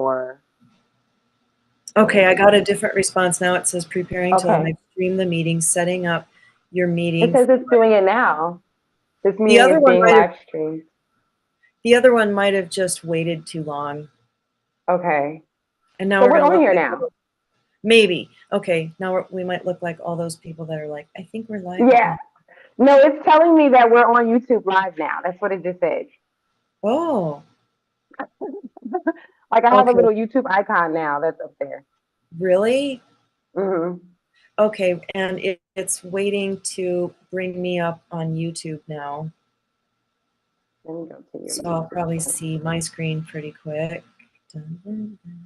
or? Okay, I got a different response now. It says preparing to live Okay. stream the meeting, setting up your meeting. It says it's doing it now. This The meeting other is one being might have live streamed. the other one might have just waited too long. Okay. And now So we're we're gonna on look here like now. maybe. Okay, now we might look like all those people that are like, I think we're live. Yeah. No, it's telling me that we're on YouTube live now. That's what it just said. Oh, Like I have a okay. little YouTube icon now that's up there. Really? Mm-hmm. Okay, and it's waiting to bring me up on YouTube now. Let me go to your So I'll YouTube probably channel. see my screen pretty quick. Dun, dun, dun.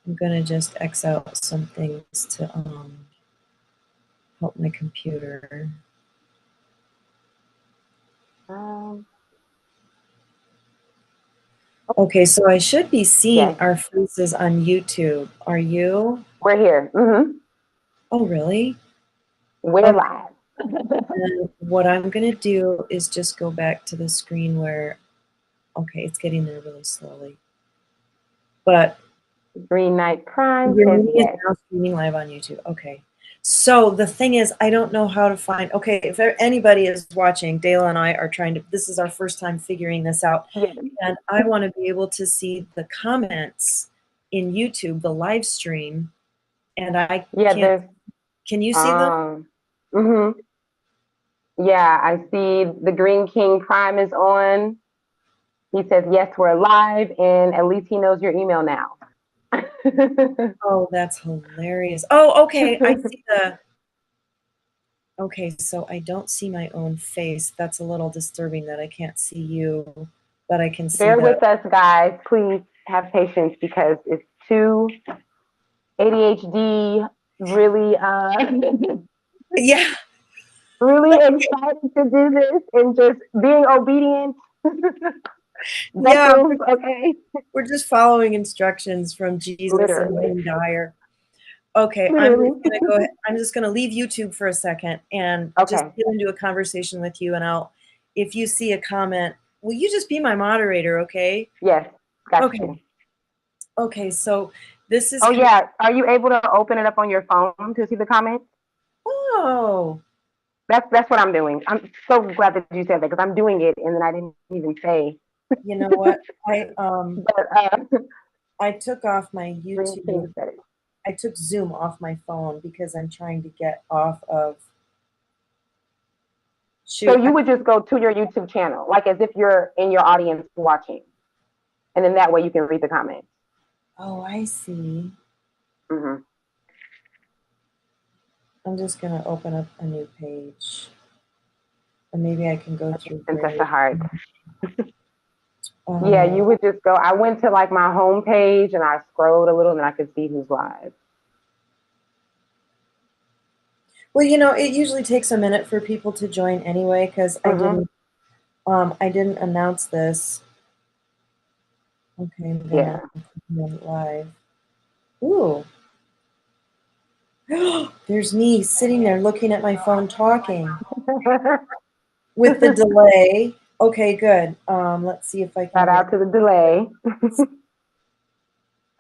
I'm gonna just X out some things to help my computer. Okay, so I should be seeing Yes. our faces on YouTube. Are you? We're here. Mm-hmm. Oh, really? We're Okay. live. And what I'm gonna do is just go back to the screen where, okay, it's getting there really slowly. But Green Knight Prime your says meeting is yes. now streaming live on YouTube. Okay. So the thing is, I don't know how to find, okay, if anybody is watching, Dailah and I are trying to, this is our first time figuring this out. Yes. And I want to be able to see the comments in YouTube, the live stream. And I can't, can you see them? Mm-hmm. Yeah, I see the Green King Prime is on. He says, yes, we're live, and at least he knows your email now. Oh, that's hilarious. Oh, okay. I see okay, so I don't see my own face. That's a little disturbing that I can't see you, but I can see Bear with us, guys. Please have patience because it's too ADHD, really, yeah. really excited to do this and just being obedient. Yeah, Okay. we're just following instructions from Jesus and Literally. Dyer. Okay, Literally. I'm just gonna leave YouTube for a second and just Okay. get into a conversation with you. And if you see a comment, will you just be my moderator, okay? Yes, got Okay. you. Okay, so this is. Oh yeah, are you able to open it up on your phone to see the comments? Oh. That's what I'm doing. I'm so glad that you said that because I'm doing it and then I didn't even say. You know what? But I took off my YouTube. I took Zoom off my phone because I'm trying to get off of. So you would just go to your YouTube channel, like as if you're in your audience watching, and then that way you can read the comments. Oh, I see. Mm-hmm. I'm just gonna open up a new page, and maybe I can go through. That's a heart. Oh. Yeah, you would just go. I went to like my home page and I scrolled a little, and I could see who's live. Well, it usually takes a minute for people to join anyway, because I didn't announce this. Okay, I'm gonna live. Ooh. There's me sitting there looking at my phone talking with the delay. Okay, good. Let's see if I can. Shout out to the delay.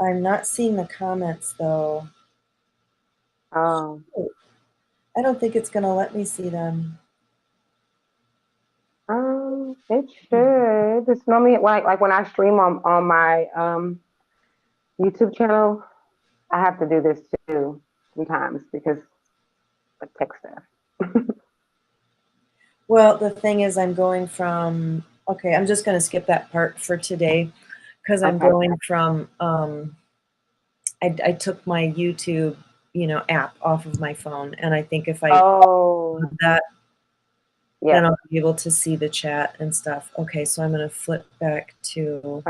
I'm not seeing the comments though. Oh. I don't think it's gonna let me see them. It should. It's normally like when I stream on my YouTube channel, I have to do this too sometimes because of tech stuff. Well, the thing is, I'm going from. Okay, I'm just gonna skip that part for today because I'm going from. I took my YouTube, app off of my phone, and I think if I do that, then I'll be able to see the chat and stuff. Okay, so I'm gonna flip back to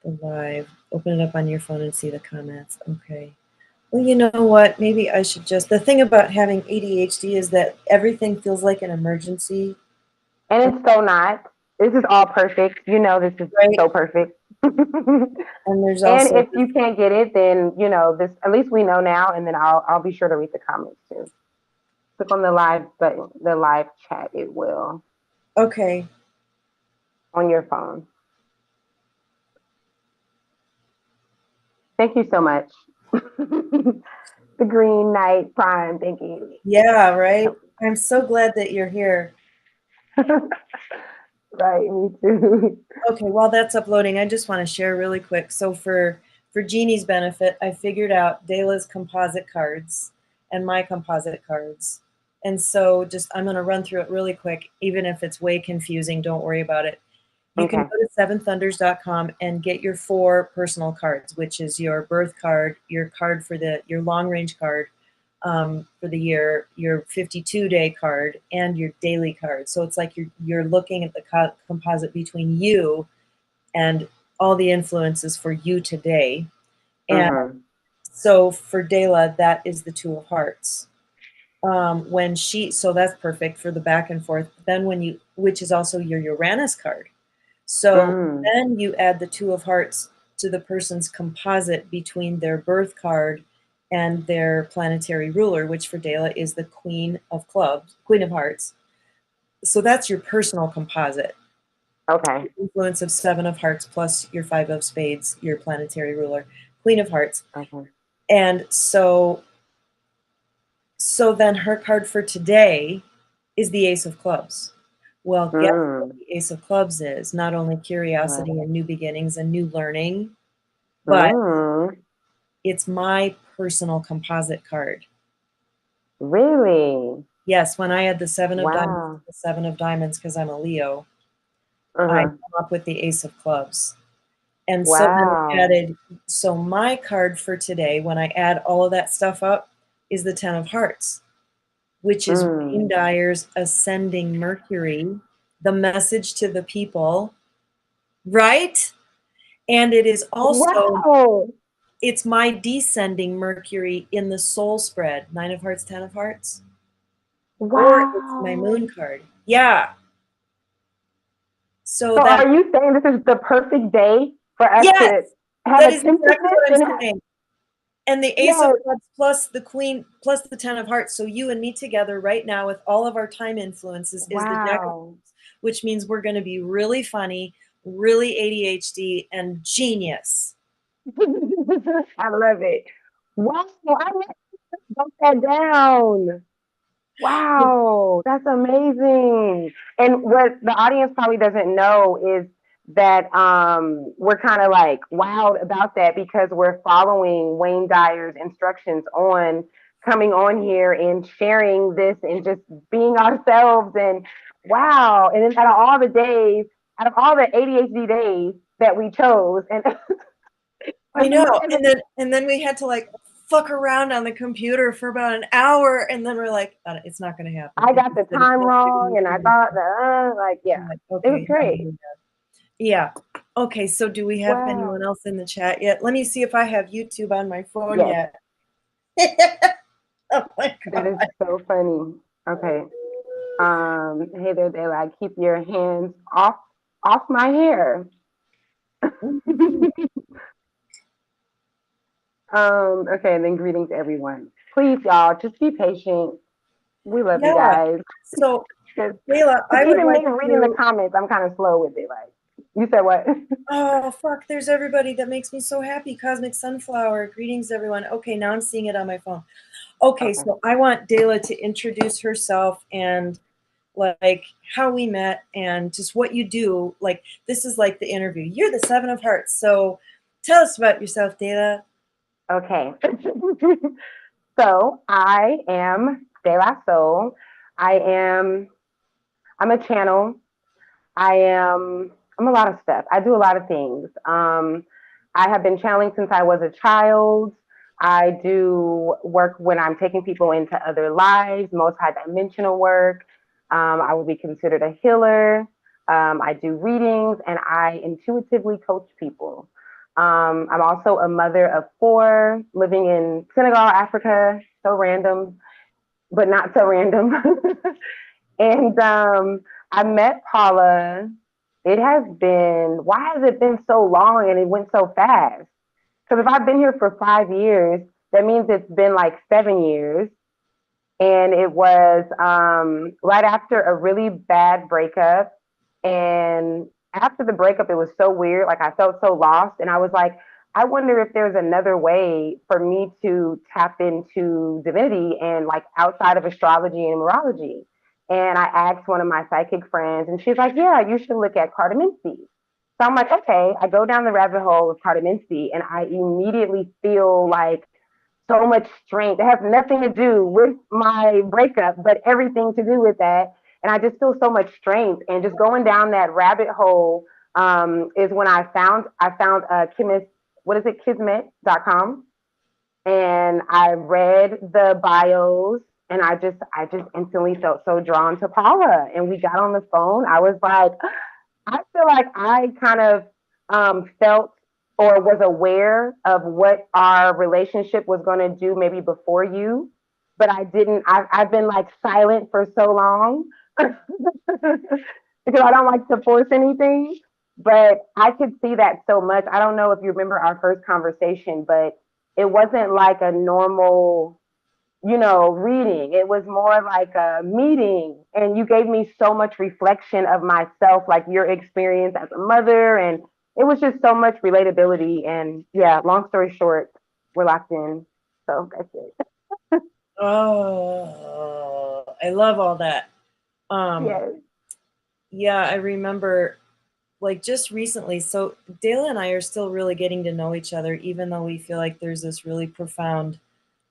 the live. Open it up on your phone and see the comments. Okay. Well, you know what? Maybe I should just. The thing about having ADHD is that everything feels like an emergency. And it's so not. This is all perfect. This is so perfect. And there's also. And if you can't get it, then this. At least we know now, and then I'll be sure to read the comments too. Click on the live button, the live chat. It will. Okay. On your phone. Thank you so much. The Green Knight Prime. Thank you. Yeah, right. I'm so glad that you're here. Right, me too. Okay, while that's uploading, I just want to share really quick. So for Jeannie's benefit, I figured out Dailah's composite cards and my composite cards. And so I'm going to run through it really quick. Even if it's way confusing, don't worry about it. You can go to seventhunders.com and get your 4 personal cards, which is your birth card, your card for your long range card for the year, your 52-day card, and your daily card. So it's like you're looking at the composite between you and all the influences for you today. And so for Dailah, that is the 2 of Hearts. So that's perfect for the back and forth. Then which is also your Uranus card. So then you add the 2 of Hearts to the person's composite between their birth card and their planetary ruler, which for Dailah is the Queen of Hearts. So that's your personal composite. Okay. The influence of 7 of Hearts plus your 5 of Spades, your planetary ruler, Queen of Hearts. Okay. And so then her card for today is the Ace of Clubs. Well, guess what the Ace of Clubs is? Not only curiosity and new beginnings and new learning, but it's my personal composite card. Really? Yes, when I had the 7 of Diamonds, the 7 of Diamonds, because I'm a Leo, I come up with the Ace of Clubs. And so then my card for today, when I add all of that stuff up, is the 10 of Hearts, which is Wayne Dyer's Ascending Mercury, the message to the people, right? And it is also, it's my descending Mercury in the soul spread, 9 of Hearts, 10 of Hearts. Or it's my moon card. Yeah. So are you saying this is the perfect day for us to have that is exactly what I'm saying. And the Ace of Clubs plus the Queen plus the 10 of Hearts. So you and me together right now with all of our time influences is the Jack of Clubs, which means we're going to be really funny, really ADHD, and genius. I love it. Wow, I wrote that down. Wow, that's amazing. And what the audience probably doesn't know is that we're kind of like wowed about that because we're following Wayne Dyer's instructions on coming on here and sharing this and just being ourselves. And wow. And then out of all the ADHD days that we chose, and I know. And then we had to like fuck around on the computer for about an hour, and then we're like, it's not going to happen. I got the time wrong, and I thought that, it was great. Yeah. Okay. So do we have anyone else in the chat yet? Let me see if I have YouTube on my phone yet. Oh my God. That is so funny. Okay. Hey there, Dailah. Keep your hands off my hair. Okay, and then greetings everyone. Please, y'all, just be patient. We love you guys. So, Dailah, I would like reading the comments. I'm kind of slow with it. Like, you said what? Oh fuck! There's everybody that makes me so happy. Cosmic Sunflower. Greetings, everyone. Okay, now I'm seeing it on my phone. Okay, so I want Dailah to introduce herself and like how we met and just what you do. Like this is like the interview. You're the 7 of Hearts. So tell us about yourself, Dailah. Okay. So I am Dailah Soul. I'm a channel. I'm a lot of stuff. I do a lot of things. I have been channeling since I was a child. I do work when I'm taking people into other lives, multi-dimensional work. I will be considered a healer. I do readings and I intuitively coach people. I'm also a mother of 4 living in Senegal, Africa. So random, but not so random. And I met Paula. Why has it been so long and it went so fast? Because if I've been here for 5 years, that means it's been like 7 years. And it was right after a really bad breakup. And after the breakup, it was so weird. Like I felt so lost. And I was like, I wonder if there's another way for me to tap into divinity and like outside of astrology and numerology. And I asked one of my psychic friends, and she's like, yeah, you should look at cardamincy. So I'm like, okay, I go down the rabbit hole of cardamincy, and I immediately feel like so much strength. It has nothing to do with my breakup, but everything to do with that. And I just feel so much strength. And just going down that rabbit hole is when I found chemist, what is it, kismet.com. And I read the bios, and I just instantly felt so drawn to Paula. And we got on the phone. I was like, I feel like I kind of felt or was aware of what our relationship was going to do maybe before you, but I didn't. I've been like silent for so long because I don't like to force anything. But I could see that so much. I don't know if you remember our first conversation, but it wasn't like a normal reading. It was more like a meeting. And you gave me so much reflection of myself, like your experience as a mother. And it was just so much relatability. And yeah, long story short, we're locked in. So that's it. Oh, I love all that. Yes. Yeah, I remember like just recently. So Dailah and I are still really getting to know each other, even though we feel like there's this really profound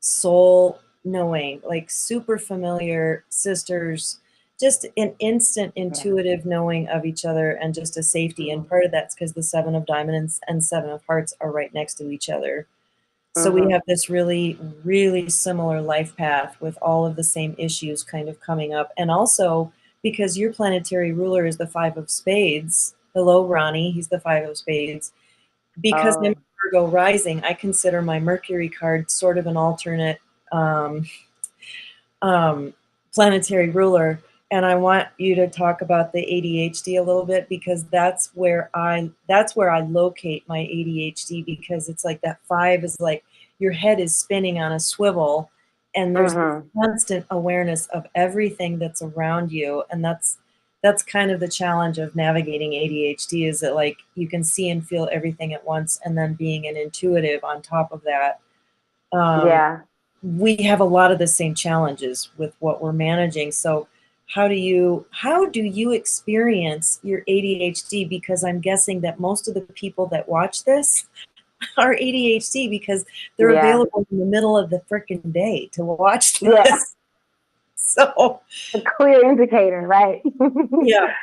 soul knowing, like super familiar sisters, just an instant intuitive knowing of each other and just a safety. And part of that's because the Seven of Diamonds and Seven of Hearts are right next to each other. So we have this really, really similar life path with all of the same issues kind of coming up. And also because your planetary ruler is the Five of Spades. Hello, Ronnie. He's the Five of Spades. Because I'm Virgo rising, I consider my Mercury card sort of an alternate planetary ruler. And I want you to talk about the ADHD a little bit, because that's where I locate my ADHD, because it's like that five is like your head is spinning on a swivel, and there's constant awareness of everything that's around you. And that's kind of the challenge of navigating ADHD, is that like you can see and feel everything at once, and then being an intuitive on top of that. We have a lot of the same challenges with what we're managing. So how do you experience your ADHD? Because I'm guessing that most of the people that watch this are ADHD, because they're available in the middle of the freaking day to watch this. Yeah. So a clear indicator, right? Yeah.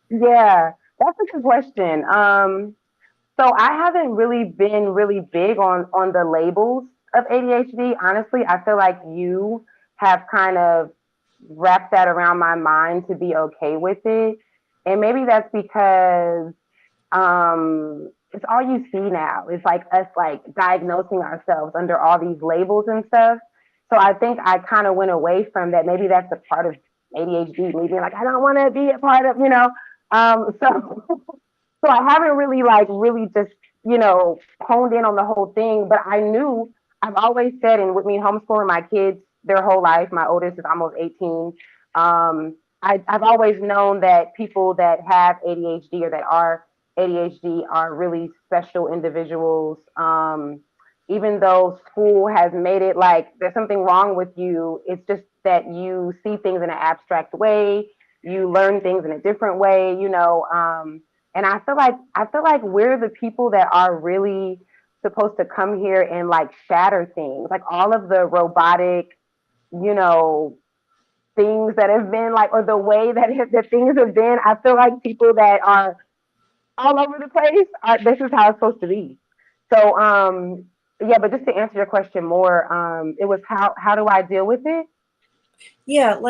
Yeah, that's a good question. So I haven't really been really big on the labels of ADHD. Honestly, I feel like you have kind of wrapped that around my mind to be okay with it. And maybe that's because it's all you see now. It's like us like diagnosing ourselves under all these labels and stuff. So I think I kind of went away from that. Maybe that's a part of ADHD, me being like, I don't want to be a part of, so so I haven't really just, honed in on the whole thing, but I knew, I've always said, and with me homeschooling my kids their whole life, my oldest is almost 18. I've always known that people that have ADHD or that are ADHD are really special individuals. Even though school has made it like there's something wrong with you, it's just that you see things in an abstract way, you learn things in a different way, and I feel like we're the people that are really supposed to come here and like shatter things, like all of the robotic, things that have been like, or the way that things have been. I feel like people that are all over the place this is how it's supposed to be. So yeah, but just to answer your question more, it was how do I deal with it? Yeah,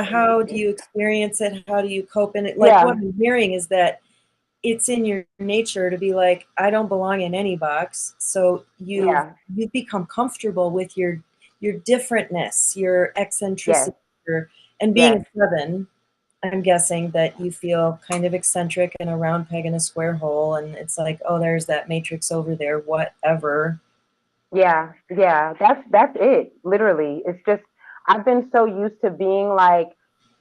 how do you experience it? How do you cope in it? Like what I'm hearing is that it's in your nature to be like, I don't belong in any box. So you become comfortable with your differentness, your eccentricity, and being a seven. I'm guessing that you feel kind of eccentric and a round peg in a square hole, and it's like, oh, there's that matrix over there, whatever. Yeah, that's it. Literally, it's just I've been so used to being like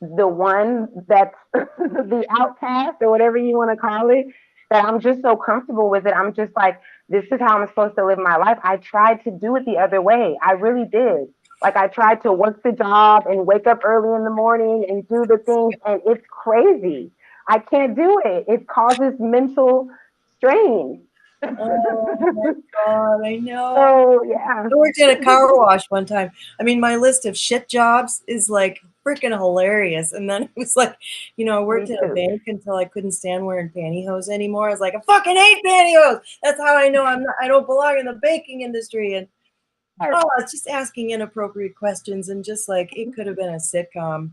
the one that's the outcast or whatever you want to call it, that I'm just so comfortable with it. I'm just like, this is how I'm supposed to live my life. I tried to do it the other way. I really did. Like I tried to work the job and wake up early in the morning and do the things, and it's crazy. I can't do it. It causes mental strain. Oh my God, I know. Oh yeah. I worked at a car wash one time. I mean, my list of shit jobs is like freaking hilarious. And then it was like, you know, I worked at a bank until I couldn't stand wearing pantyhose anymore. I was like, I fucking hate pantyhose. That's how I know I don't belong in the banking industry. And it's just asking inappropriate questions, and just like it could have been a sitcom.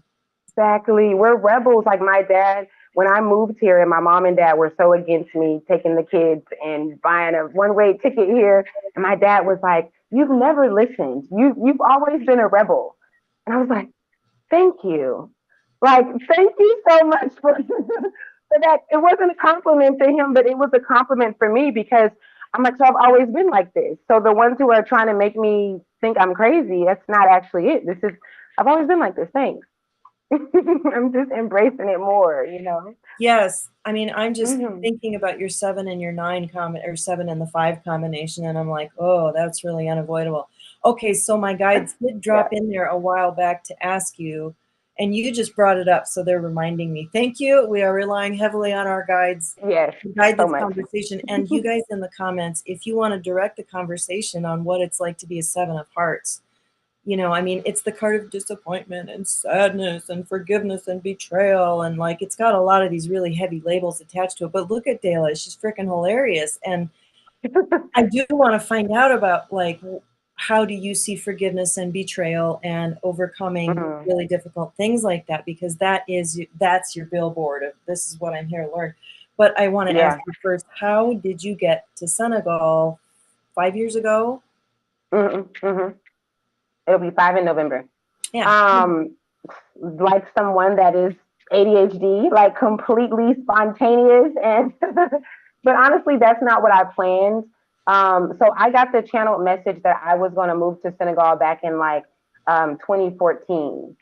Exactly. We're rebels. Like my dad, when I moved here and my mom and dad were so against me taking the kids and buying a one-way ticket here, and my dad was like, "You've never listened. You've always been a rebel." And I was like, "Thank you. Like, thank you so much for for that." It wasn't a compliment to him, but it was a compliment for me because I'm like, so I've always been like this. So the ones who are trying to make me think I'm crazy, that's not actually it. I've always been like this. Thanks. I'm just embracing it more, you know? Yes. I mean, I'm just thinking about your 7 and your 9 or 7 and the 5 combination, and I'm like, oh, that's really unavoidable. Okay, so my guides did drop in there a while back to ask you, and you just brought it up, so they're reminding me. Thank you. We are relying heavily on our guides. Yes, to guide so this much. conversation. And you guys in the comments, if you want to direct the conversation on what it's like to be a 7 of hearts, you know, I mean, it's the card of disappointment and sadness and forgiveness and betrayal. And like, it's got a lot of these really heavy labels attached to it. But look at Dailah. She's freaking hilarious. And I do want to find out about like, how do you see forgiveness and betrayal and overcoming really difficult things like that? Because that's your billboard of this is what I'm here to learn. But I want to ask you first, how did you get to Senegal 5 years ago? It'll be 5 in November. Yeah. Like someone that is ADHD, like completely spontaneous, and but honestly, that's not what I planned. So I got the channel message that I was going to move to Senegal back in like 2014.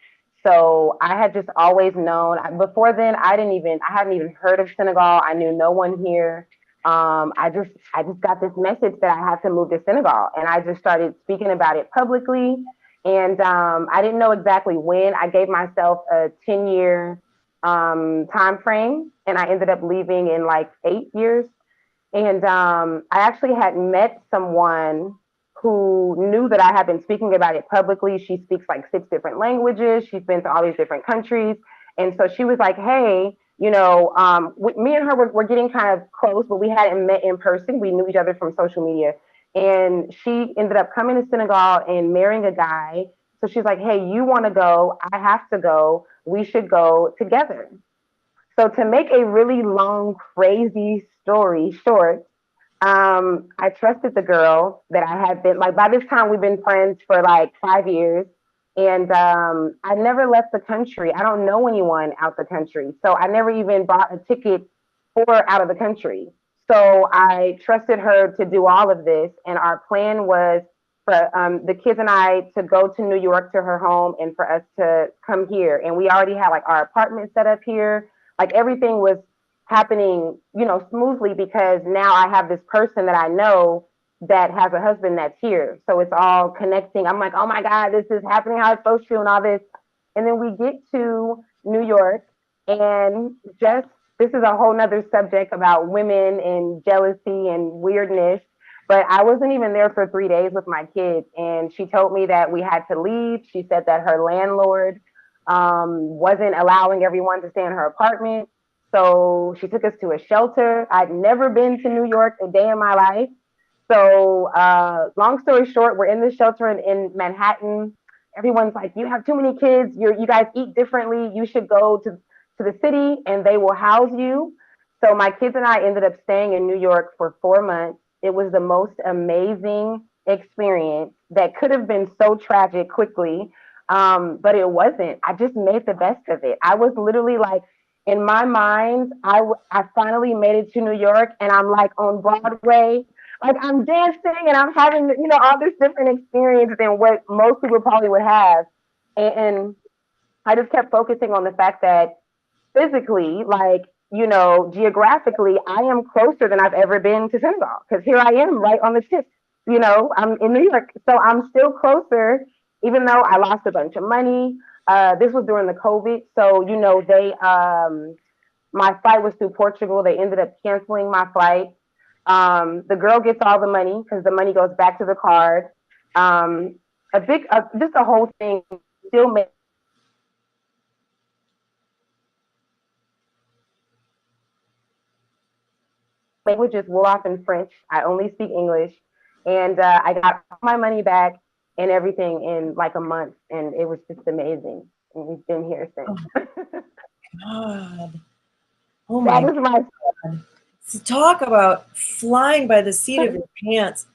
So I had just always known. Before then, I hadn't even heard of Senegal. I knew no one here. I just got this message that I had to move to Senegal, and I just started speaking about it publicly. And I didn't know exactly when. I gave myself a 10-year time frame, and I ended up leaving in like 8 years. And I actually had met someone who knew that I had been speaking about it publicly. She speaks like 6 different languages. She's been to all these different countries. And so she was like, hey, you know, me and her were getting kind of close, but we hadn't met in person. We knew each other from social media. And she ended up coming to Senegal and marrying a guy. So she's like, hey, you want to go? I have to go. We should go together. So to make a really long, crazy story short, I trusted the girl that I had been like. By this time, we've been friends for like 5 years, and I never left the country. I don't know anyone out the country, so I never even bought a ticket for out of the country. So I trusted her to do all of this, and our plan was for the kids and I to go to New York to her home, and for us to come here. And we already had like our apartment set up here. Like everything was happening, you know, smoothly because now I have this person that I know that has a husband that's here. So it's all connecting. I'm like, oh my God, this is happening how it's supposed to and all this. And then we get to New York, and just this is a whole nother subject about women and jealousy and weirdness. But I wasn't even there for 3 days with my kids. And she told me that we had to leave. She said that her landlord wasn't allowing everyone to stay in her apartment. So she took us to a shelter. I'd never been to New York a day in my life. So long story short, we're in this shelter in Manhattan. Everyone's like, you have too many kids. You guys eat differently. You should go to the city and they will house you. So my kids and I ended up staying in New York for 4 months. It was the most amazing experience that could have been so tragic quickly, but it wasn't. I just made the best of it. I was literally like, in my mind, I finally made it to New York, and I'm like on Broadway, like I'm dancing and I'm having, you know, all this different experience than what most people probably would have. And I just kept focusing on the fact that physically, like, you know, geographically, I am closer than I've ever been to Senegal because here I am right on the tip. You know, I'm in New York, so I'm still closer, even though I lost a bunch of money. This was during the COVID, so you know my flight was through Portugal. They ended up canceling my flight. The girl gets all the money because the money goes back to the card. Just the whole thing still makes languages Wolof and French. I only speak English, and I got my money back and everything in like a month, and it was just amazing. And we've been here since. God. Oh my That is my God. So talk about flying by the seat of your pants.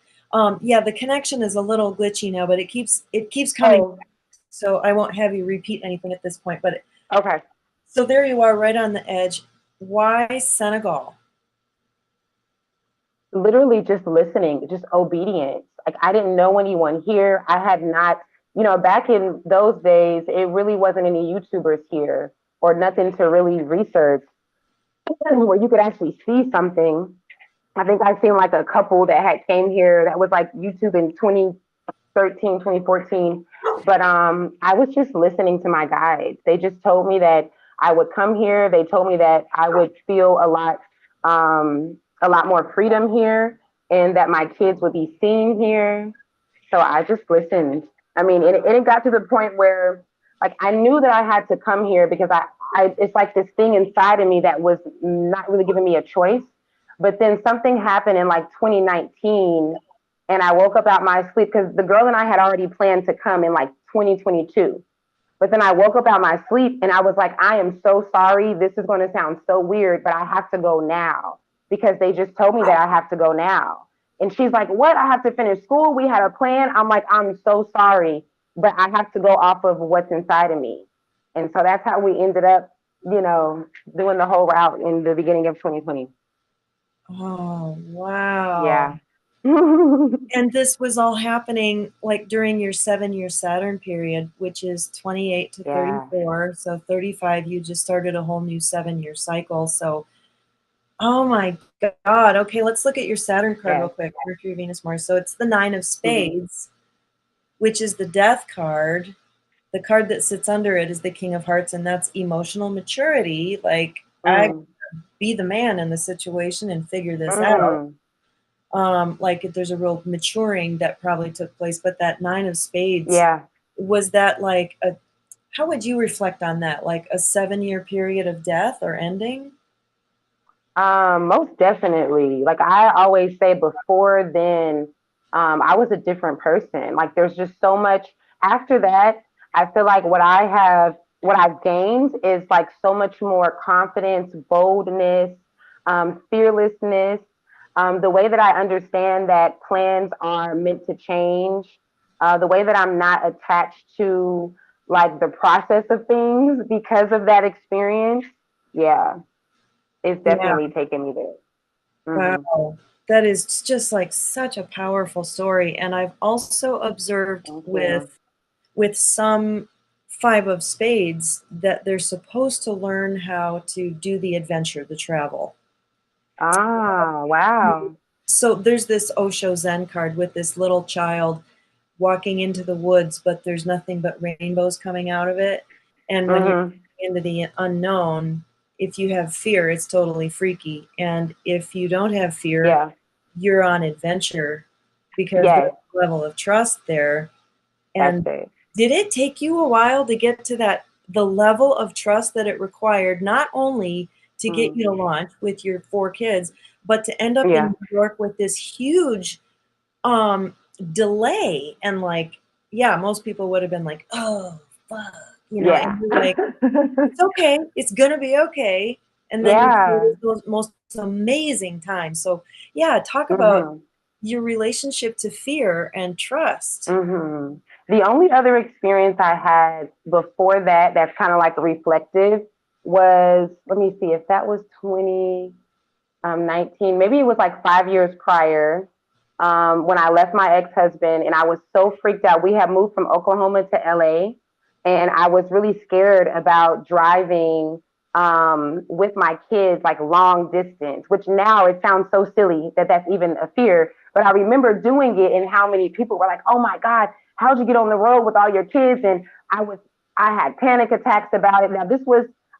Yeah, the connection is a little glitchy now, but it keeps coming back, so I won't have you repeat anything at this point. But okay. So there you are, right on the edge. Why Senegal? Literally just listening, just obedience. Like I didn't know anyone here. I had not, you know, back in those days, it really wasn't any YouTubers here or nothing to really research where you could actually see something. I think I seen like a couple that had came here that was like YouTube in 2013, 2014. But I was just listening to my guides. They just told me that I would come here. They told me that I would feel a lot more freedom here and that my kids would be seen here. So I just listened. I mean, it got to the point where like I knew that I had to come here because it's like this thing inside of me that was not really giving me a choice. But then something happened in like 2019 and I woke up out my sleep because the girl and I had already planned to come in like 2022. But then I woke up out my sleep and I was like, I am so sorry. This is going to sound so weird, but I have to go now because they just told me that I have to go now. And she's like, what? I have to finish school. We had a plan. I'm like, I'm so sorry, but I have to go off of what's inside of me. And so that's how we ended up, you know, doing the whole route in the beginning of 2020. Oh, wow. Yeah. And this was all happening like during your 7-year Saturn period, which is 28 to 34. So 35, you just started a whole new 7-year cycle. So, oh my God. Okay, let's look at your Saturn card real quick. Mercury, Venus, Mars. So it's the 9 of Spades, which is the Death card. The card that sits under it is the King of Hearts, and that's emotional maturity. Like, I be the man in the situation and figure this out. Like there's a real maturing that probably took place, but that 9 of Spades, was that like how would you reflect on that? Like a 7-year period of death or ending? Most definitely. Like I always say before then, I was a different person. Like there's just so much after that. I feel like what I've gained is like so much more confidence, boldness, fearlessness, the way that I understand that plans are meant to change, the way that I'm not attached to like the process of things because of that experience. Yeah, it's definitely taken me there. Wow. That is just like such a powerful story. And I've also observed with some 5 of Spades that they're supposed to learn how to do the adventure, the travel. Ah, wow. So there's this Osho Zen card with this little child walking into the woods, but there's nothing but rainbows coming out of it. And when you're into the unknown, if you have fear, it's totally freaky. And if you don't have fear, you're on adventure because there's a level of trust there. And did it take you a while to get to the level of trust that it required, not only to get you to launch with your 4 kids, but to end up in New York with this huge delay? And like, most people would have been like, oh, fuck, you know, and you're like, it's okay, it's gonna be okay. And then you feel those most amazing times. So talk about your relationship to fear and trust. The only other experience I had before that that's kind of like reflective was, let me see if that was 2019, maybe it was like 5 years prior, when I left my ex-husband and I was so freaked out. We had moved from Oklahoma to LA and I was really scared about driving with my kids, like long distance, which now it sounds so silly that that's even a fear. But I remember doing it and how many people were like, oh my God, how'd you get on the road with all your kids? And I had panic attacks about it. Now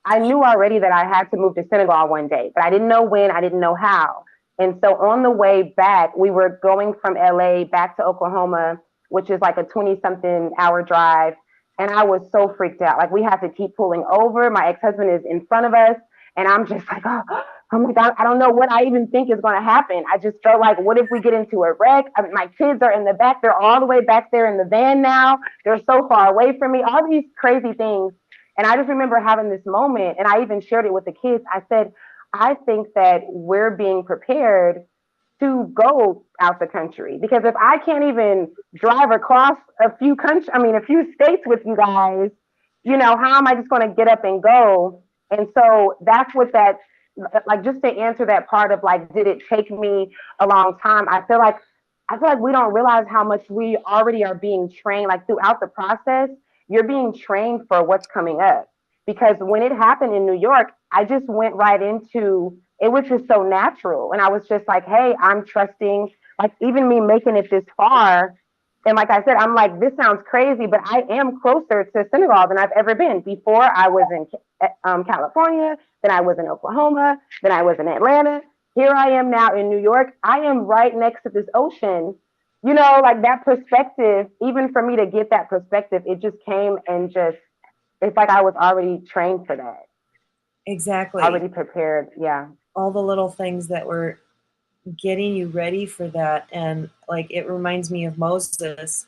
I knew already that I had to move to Senegal one day, but I didn't know when, I didn't know how. And so on the way back, we were going from LA back to Oklahoma, which is like a 20-something hour drive. And I was so freaked out. Like we had to keep pulling over. My ex-husband is in front of us. And I'm just like, oh my God, I don't know what I even think is going to happen. I just felt like, what if we get into a wreck? I mean, my kids are in the back. They're all the way back there in the van now. They're so far away from me. All these crazy things. And I just remember having this moment, and I even shared it with the kids. I said, I think that we're being prepared to go out the country, because if I can't even drive across a few states with you guys, how am I just going to get up and go? And so that's what like, just to answer that part of like, did it take me a long time? I feel like we don't realize how much we already are being trained, like throughout the process, you're being trained for what's coming up. Because when it happened in New York, I just went right into it, was just so natural. And I was just like, hey, I'm trusting, like even me making it this far. And like I said, I'm like, this sounds crazy, but I am closer to Senegal than I've ever been. Before I was in California, then I was in Oklahoma, then I was in Atlanta. Here I am now in New York. I am right next to this ocean. Like that perspective, even for me to get that perspective, it just came and it's like I was already trained for that. Exactly. Already prepared. Yeah. All the little things that were getting you ready for that. And like, it reminds me of Moses.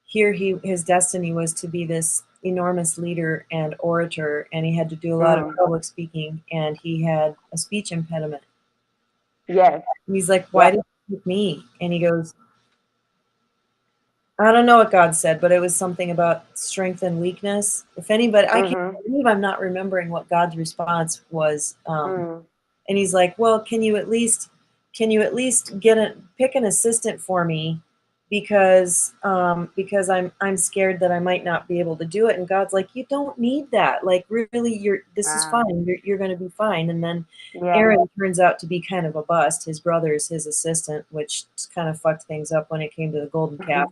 Here his destiny was to be this enormous leader and orator, and he had to do a lot of public speaking, and he had a speech impediment. Yes. And he's like, why did you pick me? And he goes, I don't know what God said, but it was something about strength and weakness. If anybody, I can't believe I'm not remembering what God's response was. And he's like, well, can you at least pick an assistant for me, because I'm scared that I might not be able to do it. And God's like, you don't need that. Like, really, this is fine. You're going to be fine. And then Aaron turns out to be kind of a bust. His brother's his assistant, which kind of fucked things up when it came to the golden calf.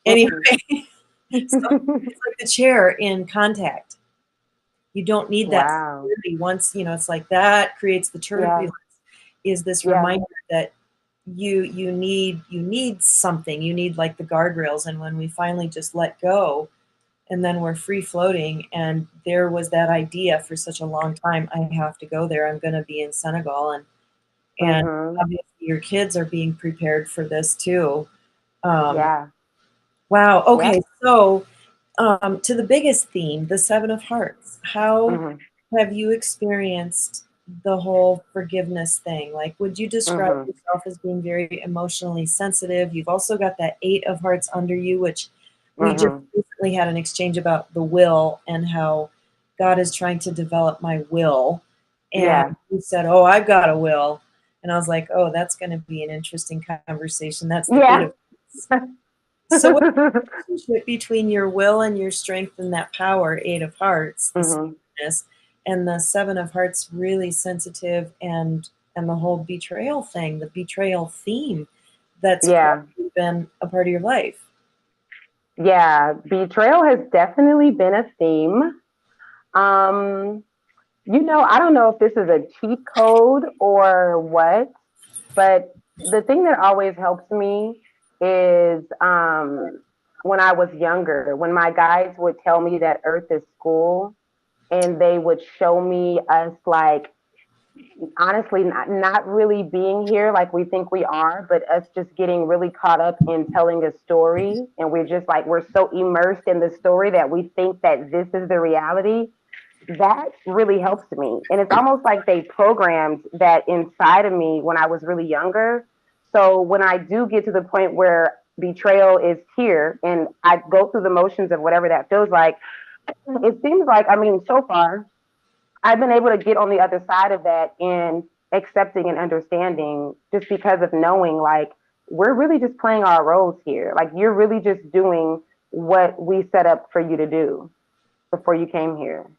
Anyway, so it's like the chair in Contact. You don't need that security. Once, it's like that creates the turbulence, is this reminder that you need something. You need like the guardrails. And when we finally just let go, and then we're free floating, and there was that idea for such a long time, I have to go there. I'm going to be in Senegal. And obviously your kids are being prepared for this too. Wow. Okay. So to the biggest theme, the Seven of Hearts, how have you experienced the whole forgiveness thing? Like, would you describe yourself as being very emotionally sensitive? You've also got that Eight of Hearts under you, which we just recently had an exchange about the will and how God is trying to develop my will. And you said, oh, I've got a will. And I was like, oh, that's going to be an interesting conversation. That's the Eight of Hearts. So what's the relationship between your will and your strength and that power, Eight of Hearts, and the Seven of Hearts, really sensitive, and the whole betrayal thing, the betrayal theme that's been a part of your life? Yeah, betrayal has definitely been a theme. I don't know if this is a cheat code or what, but the thing that always helps me is when I was younger, when my guides would tell me that Earth is school, and they would show me us, like, honestly, not really being here like we think we are, but us just getting really caught up in telling a story. And we're so immersed in the story that we think that this is the reality. That really helps me. And it's almost like they programmed that inside of me when I was really younger. So when I do get to the point where betrayal is here and I go through the motions of whatever that feels like, it seems like, so far, I've been able to get on the other side of that and accepting and understanding, just because of knowing, like, we're really just playing our roles here. Like, you're really just doing what we set up for you to do before you came here,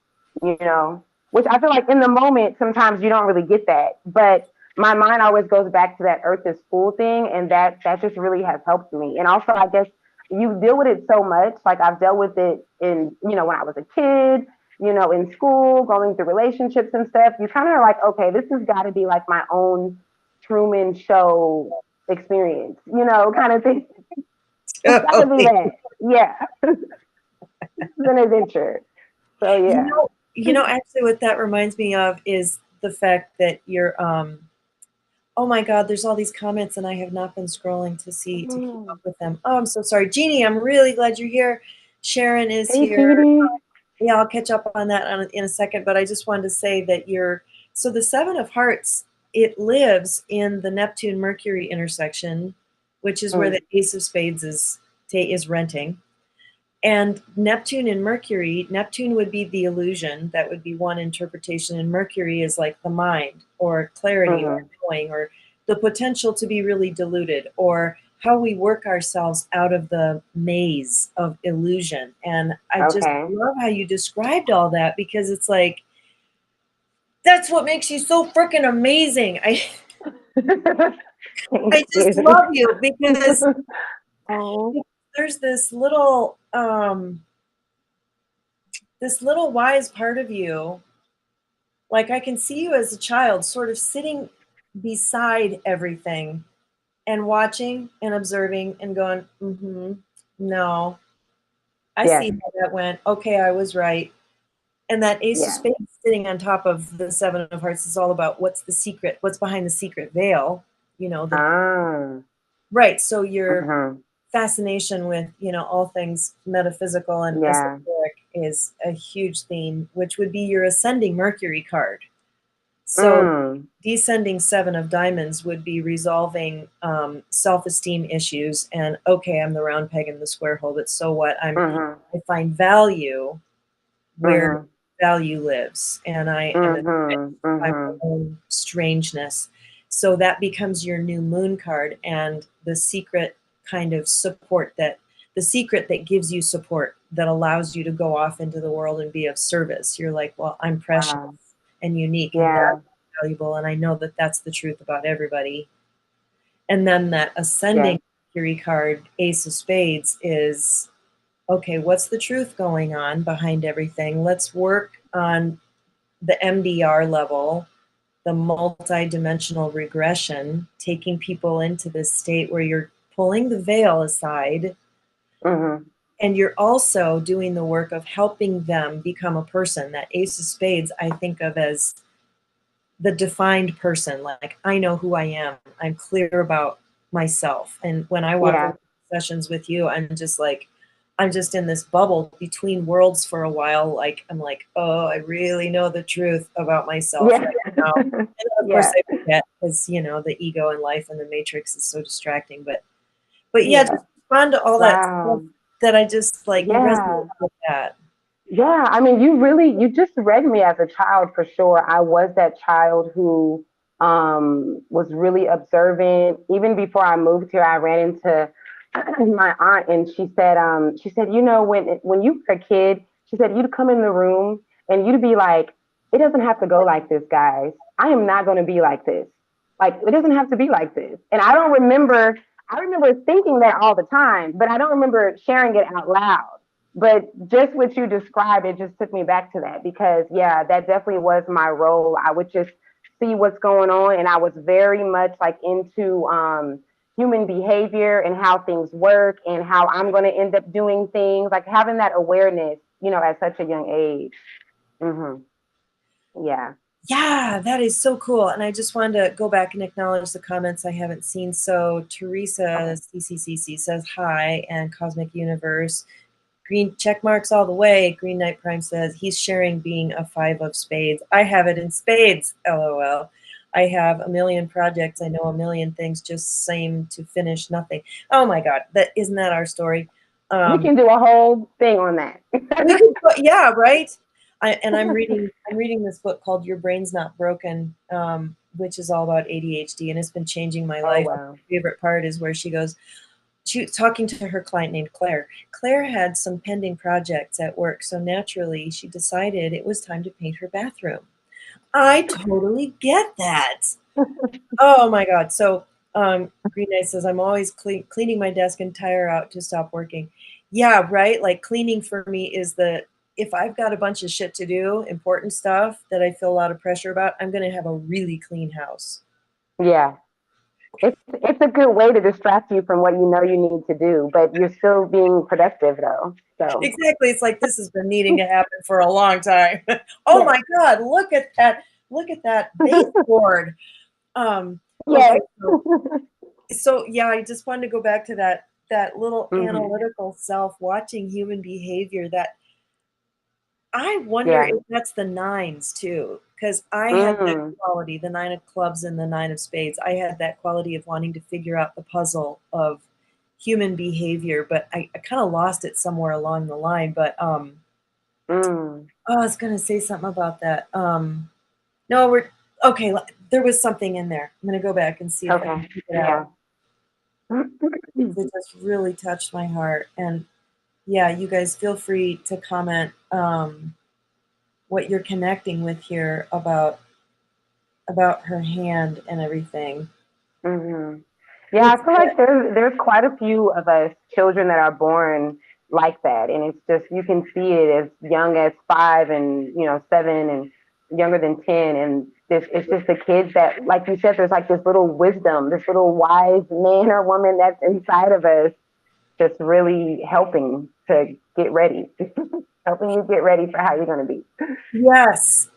which which I feel like in the moment, sometimes you don't really get that. But my mind always goes back to that Earth is full thing. And that just really has helped me. And also, I guess you deal with it so much. Like I've dealt with it in, when I was a kid, in school, going through relationships and stuff. You kind of are like, okay, this has got to be like my own Truman Show experience, kind of thing. It's got to be that. Yeah. It's an adventure. So yeah. Actually what that reminds me of is the fact that you're oh my God, there's all these comments and I have not been scrolling to keep up with them. Oh, I'm so sorry. Jeannie, I'm really glad you're here. Sharon is here. Yeah, I'll catch up on that in a second, but I just wanted to say that so the Seven of Hearts, it lives in the Neptune-Mercury intersection, which is where the Ace of Spades is renting. And Neptune and Mercury, Neptune would be the illusion. That would be one interpretation. And Mercury is like the mind or clarity or knowing or the potential to be really deluded or how we work ourselves out of the maze of illusion. And I just love how you described all that because it's like, that's what makes you so freaking amazing. I just love you because there's this little wise part of you. Like I can see you as a child sort of sitting beside everything and watching and observing and going, no, I see how that went. Okay, I was right. And that Ace of Spades sitting on top of the Seven of Hearts is all about what's the secret, what's behind the secret veil, right. So your fascination with, all things metaphysical and esoteric is a huge theme, which would be your ascending Mercury card. So descending Seven of Diamonds would be resolving self-esteem issues and, okay, I'm the round peg in the square hole, but so what? I find value where value lives, and I am my own strangeness. So that becomes your new moon card and the secret kind of support the secret that gives you support that allows you to go off into the world and be of service. You're like, well, I'm precious and unique and valuable, and I know that that's the truth about everybody. And then that ascending Mercury card, Ace of Spades, is okay, what's the truth going on behind everything? Let's work on the MDR level, the multi-dimensional regression, taking people into this state where you're pulling the veil aside, and you're also doing the work of helping them become a person. That Ace of Spades I think of as the defined person. Like, I know who I am. I'm clear about myself. And when I walk into sessions with you, I'm just in this bubble between worlds for a while. Like, I'm like, oh, I really know the truth about myself right now. And of course I forget because, the ego and life and the matrix is so distracting. But just respond to all that stuff that I just like, you resonate with that. Yeah, I mean, you just read me as a child for sure. I was that child who was really observant. Even before I moved here, I ran into my aunt and she said, when you were a kid, she said, you'd come in the room and you'd be like, it doesn't have to go like this, guys. I am not going to be like this. Like, it doesn't have to be like this. And I remember thinking that all the time, but I don't remember sharing it out loud. But just what you described, it just took me back to that because, that definitely was my role. I would just see what's going on. And I was very much like into human behavior and how things work and how I'm going to end up doing things, like having that awareness, at such a young age. Yeah. Yeah, that is so cool. And I just wanted to go back and acknowledge the comments I haven't seen. So Teresa CCCC says hi, and Cosmic Universe, green check marks all the way. Green Knight Prime says he's sharing being a 5 of spades. I have it in spades, LOL. I have a million projects. I know a million things, just same to finish nothing. Oh my God, isn't that our story? We can do a whole thing on that. Yeah, right. I'm reading this book called Your Brain's Not Broken, which is all about ADHD, and it's been changing my life. Wow. My favorite part is where she goes, she was talking to her client named Claire. Claire had some pending projects at work, so naturally she decided it was time to paint her bathroom. I totally get that. Oh my God. So Green Knight says, I'm always cleaning my desk and tire out to stop working. Yeah, right? Like cleaning for me is if I've got a bunch of shit to do, important stuff that I feel a lot of pressure about, I'm going to have a really clean house. Yeah. It's a good way to distract you from what you know you need to do, but you're still being productive though. So exactly, it's like this has been needing to happen for a long time. Oh my God, look at that! Look at that baseboard. Okay, so yeah, I just wanted to go back to that little analytical self watching human behavior. That I wonder if that's the nines too, because I had that quality, the 9 of clubs and the 9 of spades. I had that quality of wanting to figure out the puzzle of human behavior, but I kind of lost it somewhere along the line. But oh, I was gonna say something about that. No, we're okay. There was something in there. I'm gonna go back and see if I can keep it out. It just really touched my heart. And yeah, you guys feel free to comment what you're connecting with here about her hand and everything. Yeah, I feel like there's quite a few of us children that are born like that, and it's just you can see it as young as 5 and 7 and younger than 10, and it's just the kids that, like you said, there's like this little wisdom, this little wise man or woman that's inside of us, just really helping to get ready, helping you get ready for how you're going to be. Yes.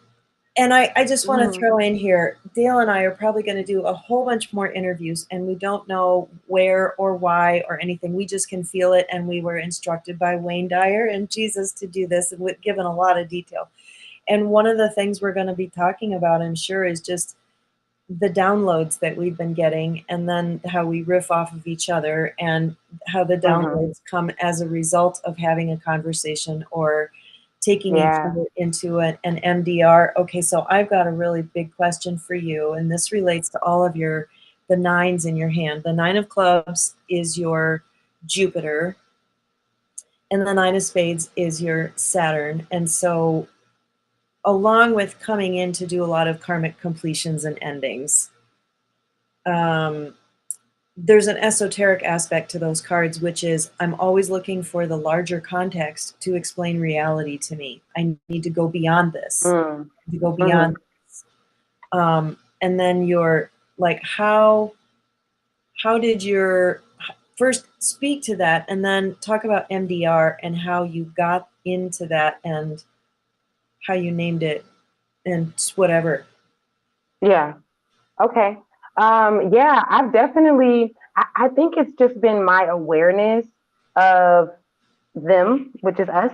And I just want to throw in here, Dale and I are probably going to do a whole bunch more interviews, and we don't know where or why or anything. We just can feel it, and we were instructed by Wayne Dyer and Jesus to do this, and we've given a lot of detail. And one of the things we're going to be talking about, I'm sure, is just the downloads that we've been getting, and then how we riff off of each other, and how the downloads come as a result of having a conversation or taking each other into an MDR. Okay, so I've got a really big question for you, and this relates to all of the 9s in your hand. The 9 of clubs is your Jupiter, and the 9 of spades is your Saturn. And so along with coming in to do a lot of karmic completions and endings, there's an esoteric aspect to those cards, which is I'm always looking for the larger context to explain reality to me. I need to go beyond this, to go beyond this. And then you're like, how did your first speak to that, and then talk about MDR and how you got into that and how you named it and whatever. Yeah. Okay. Yeah, I've definitely, I think it's just been my awareness of them, which is us,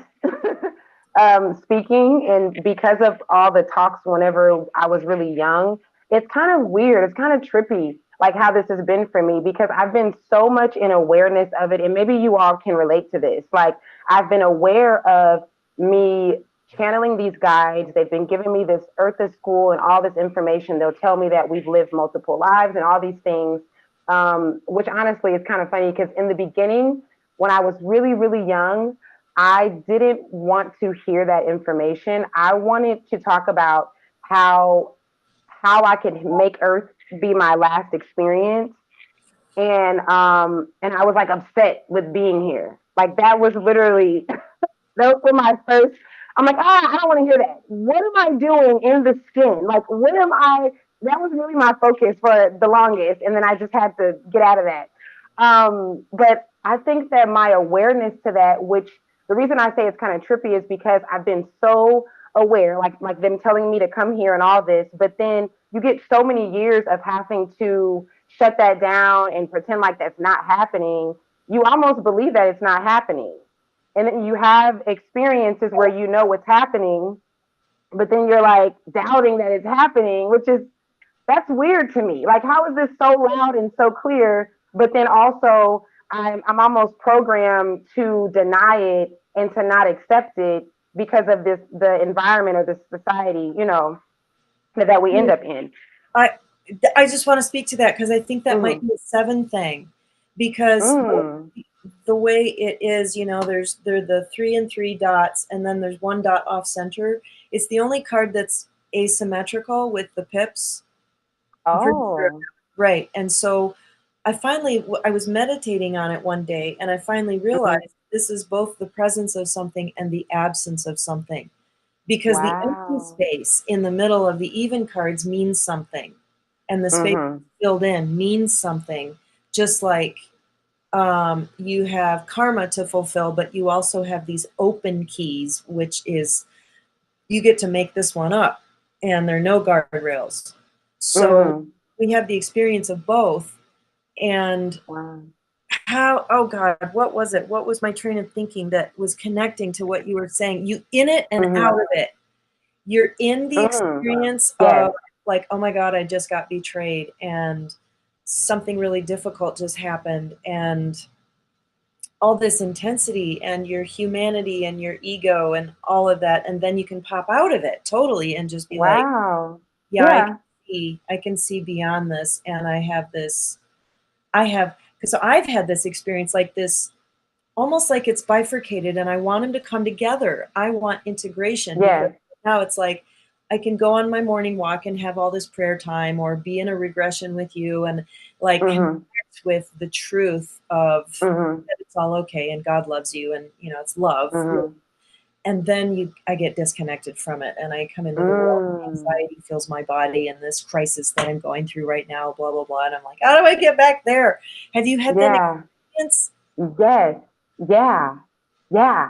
speaking. And because of all the talks whenever I was really young, it's kind of weird. It's kind of trippy, like how this has been for me, because I've been so much in awareness of it. And maybe you all can relate to this. Like, I've been aware of me channeling these guides. They've been giving me this earth of school and all this information. They'll tell me that we've lived multiple lives and all these things, which honestly is kind of funny because in the beginning, when I was really, really young, I didn't want to hear that information. I wanted to talk about how I could make Earth be my last experience. And I was like upset with being here. Like that was literally those were my first. I'm like, I don't want to hear that. What am I doing in the skin? Like, what am I? That was really my focus for the longest, and then I just had to get out of that. But I think that my awareness to that, which the reason I say it's kind of trippy, is because I've been so aware, like them telling me to come here and all this, but then you get so many years of having to shut that down and pretend like that's not happening. You almost believe that it's not happening. And then you have experiences where you know what's happening, but then you're like doubting that it's happening, which is, that's weird to me. Like, how is this so loud and so clear, but then also I'm almost programmed to deny it and to not accept it because of the environment or the society, that we end up in. I just want to speak to that because I think that might be a 7 thing, because the way it is, you know, there's the 3 and 3 dots, and then there's 1 dot off center. It's the only card that's asymmetrical with the pips. Oh. Right. And so I was meditating on it one day, and I finally realized this is both the presence of something and the absence of something. Because the empty space in the middle of the even cards means something, and the space filled in means something. Just like you have karma to fulfill, but you also have these open keys, which is you get to make this one up, and there are no guardrails. So we have the experience of both. And how, oh God, what was it? What was my train of thinking that was connecting to what you were saying? You in it and out of it. You're in the experience of like, oh my God, I just got betrayed, and something really difficult just happened, and all this intensity and your humanity and your ego and all of that. And then you can pop out of it totally and just be like, yeah, I can see beyond this. And because I've had this experience like this, almost like it's bifurcated, and I want them to come together. I want integration. Because now it's like I can go on my morning walk and have all this prayer time, or be in a regression with you, and like connect with the truth of that it's all okay and God loves you, and you know it's love. And then I get disconnected from it, and I come into the world, and anxiety fills my body, and this crisis that I'm going through right now, blah blah blah. And I'm like, how do I get back there? Have you had that experience? Yes. Yeah.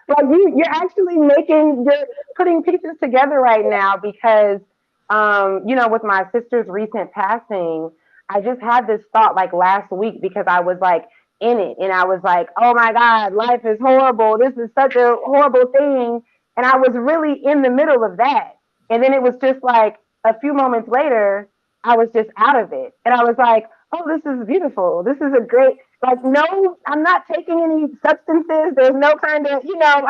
Well, you're actually you're putting pieces together right now, because you know, with my sister's recent passing, I just had this thought like last week, because I was like in it, and I was like, oh my God, life is horrible. This is such a horrible thing. And I was really in the middle of that. And then it was just like a few moments later, I was just out of it. And I was like, oh, this is beautiful. This is a great, like, no, I'm not taking any substances. There's no kind of, you know,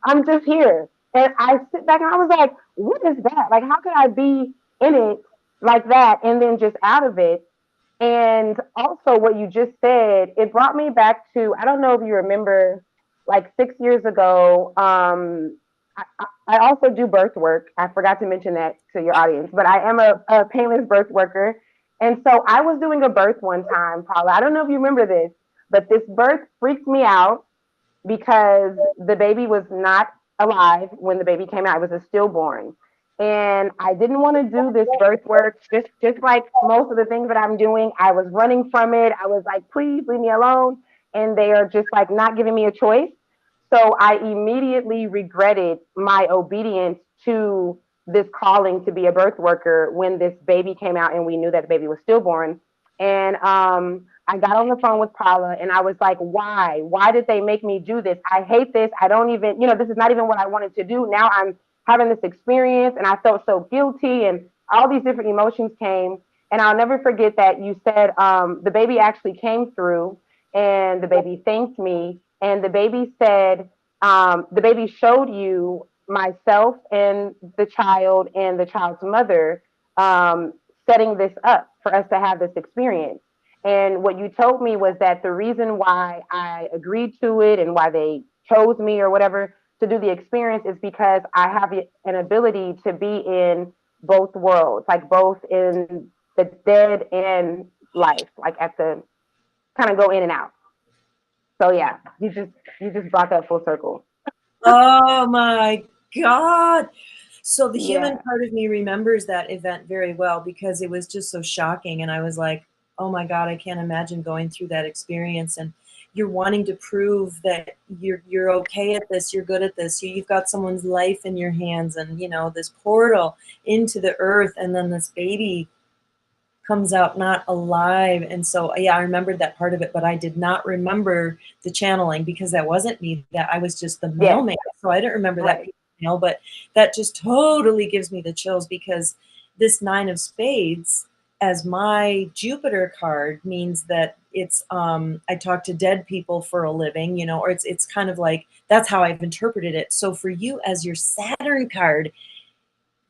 I'm just here. And I sit back and I was like, what is that? Like, how could I be in it like that and then just out of it? And also, what you just said, it brought me back to, I don't know if you remember, like 6 years ago, I also do birth work. I forgot to mention that to your audience, but I am a painless birth worker. And so I was doing a birth one time, Paula. I don't know if you remember this, but this birth freaked me out, because the baby was not alive when the baby came out. It was a stillborn. And I didn't want to do this birth work, just like most of the things that I'm doing. I was running from it. I was like, please leave me alone. And they are just like not giving me a choice. So I immediately regretted my obedience to this calling to be a birth worker when this baby came out and we knew that the baby was stillborn. And I got on the phone with Paula, and I was like, why? Why did they make me do this? I hate this. I don't even, you know, this is not even what I wanted to do. Now I'm having this experience, and I felt so guilty, and all these different emotions came. And I'll never forget that you said the baby actually came through, and the baby thanked me. And the baby said, the baby showed you myself and the child's mother, setting this up for us to have this experience. And what you told me was that the reason why I agreed to it and why they chose me or whatever to do the experience is because I have an ability to be in both worlds, like both in the dead and life, like at the kind of go in and out. So yeah, you just brought that full circle. Oh my God. So the human part of me remembers that event very well, because it was just so shocking. And I was like, oh my God, I can't imagine going through that experience. And you're wanting to prove that you're okay at this, you're good at this. You've got someone's life in your hands, and you know, this portal into the earth, and then this baby comes out not alive. And so yeah, I remembered that part of it, but I did not remember the channeling, because that wasn't me. That I was just the mailman. So I didn't remember that mail, but that just totally gives me the chills, because this 9 of spades as my Jupiter card means that it's I talk to dead people for a living, you know, or it's kind of like, that's how I've interpreted it. So for you, as your Saturn card,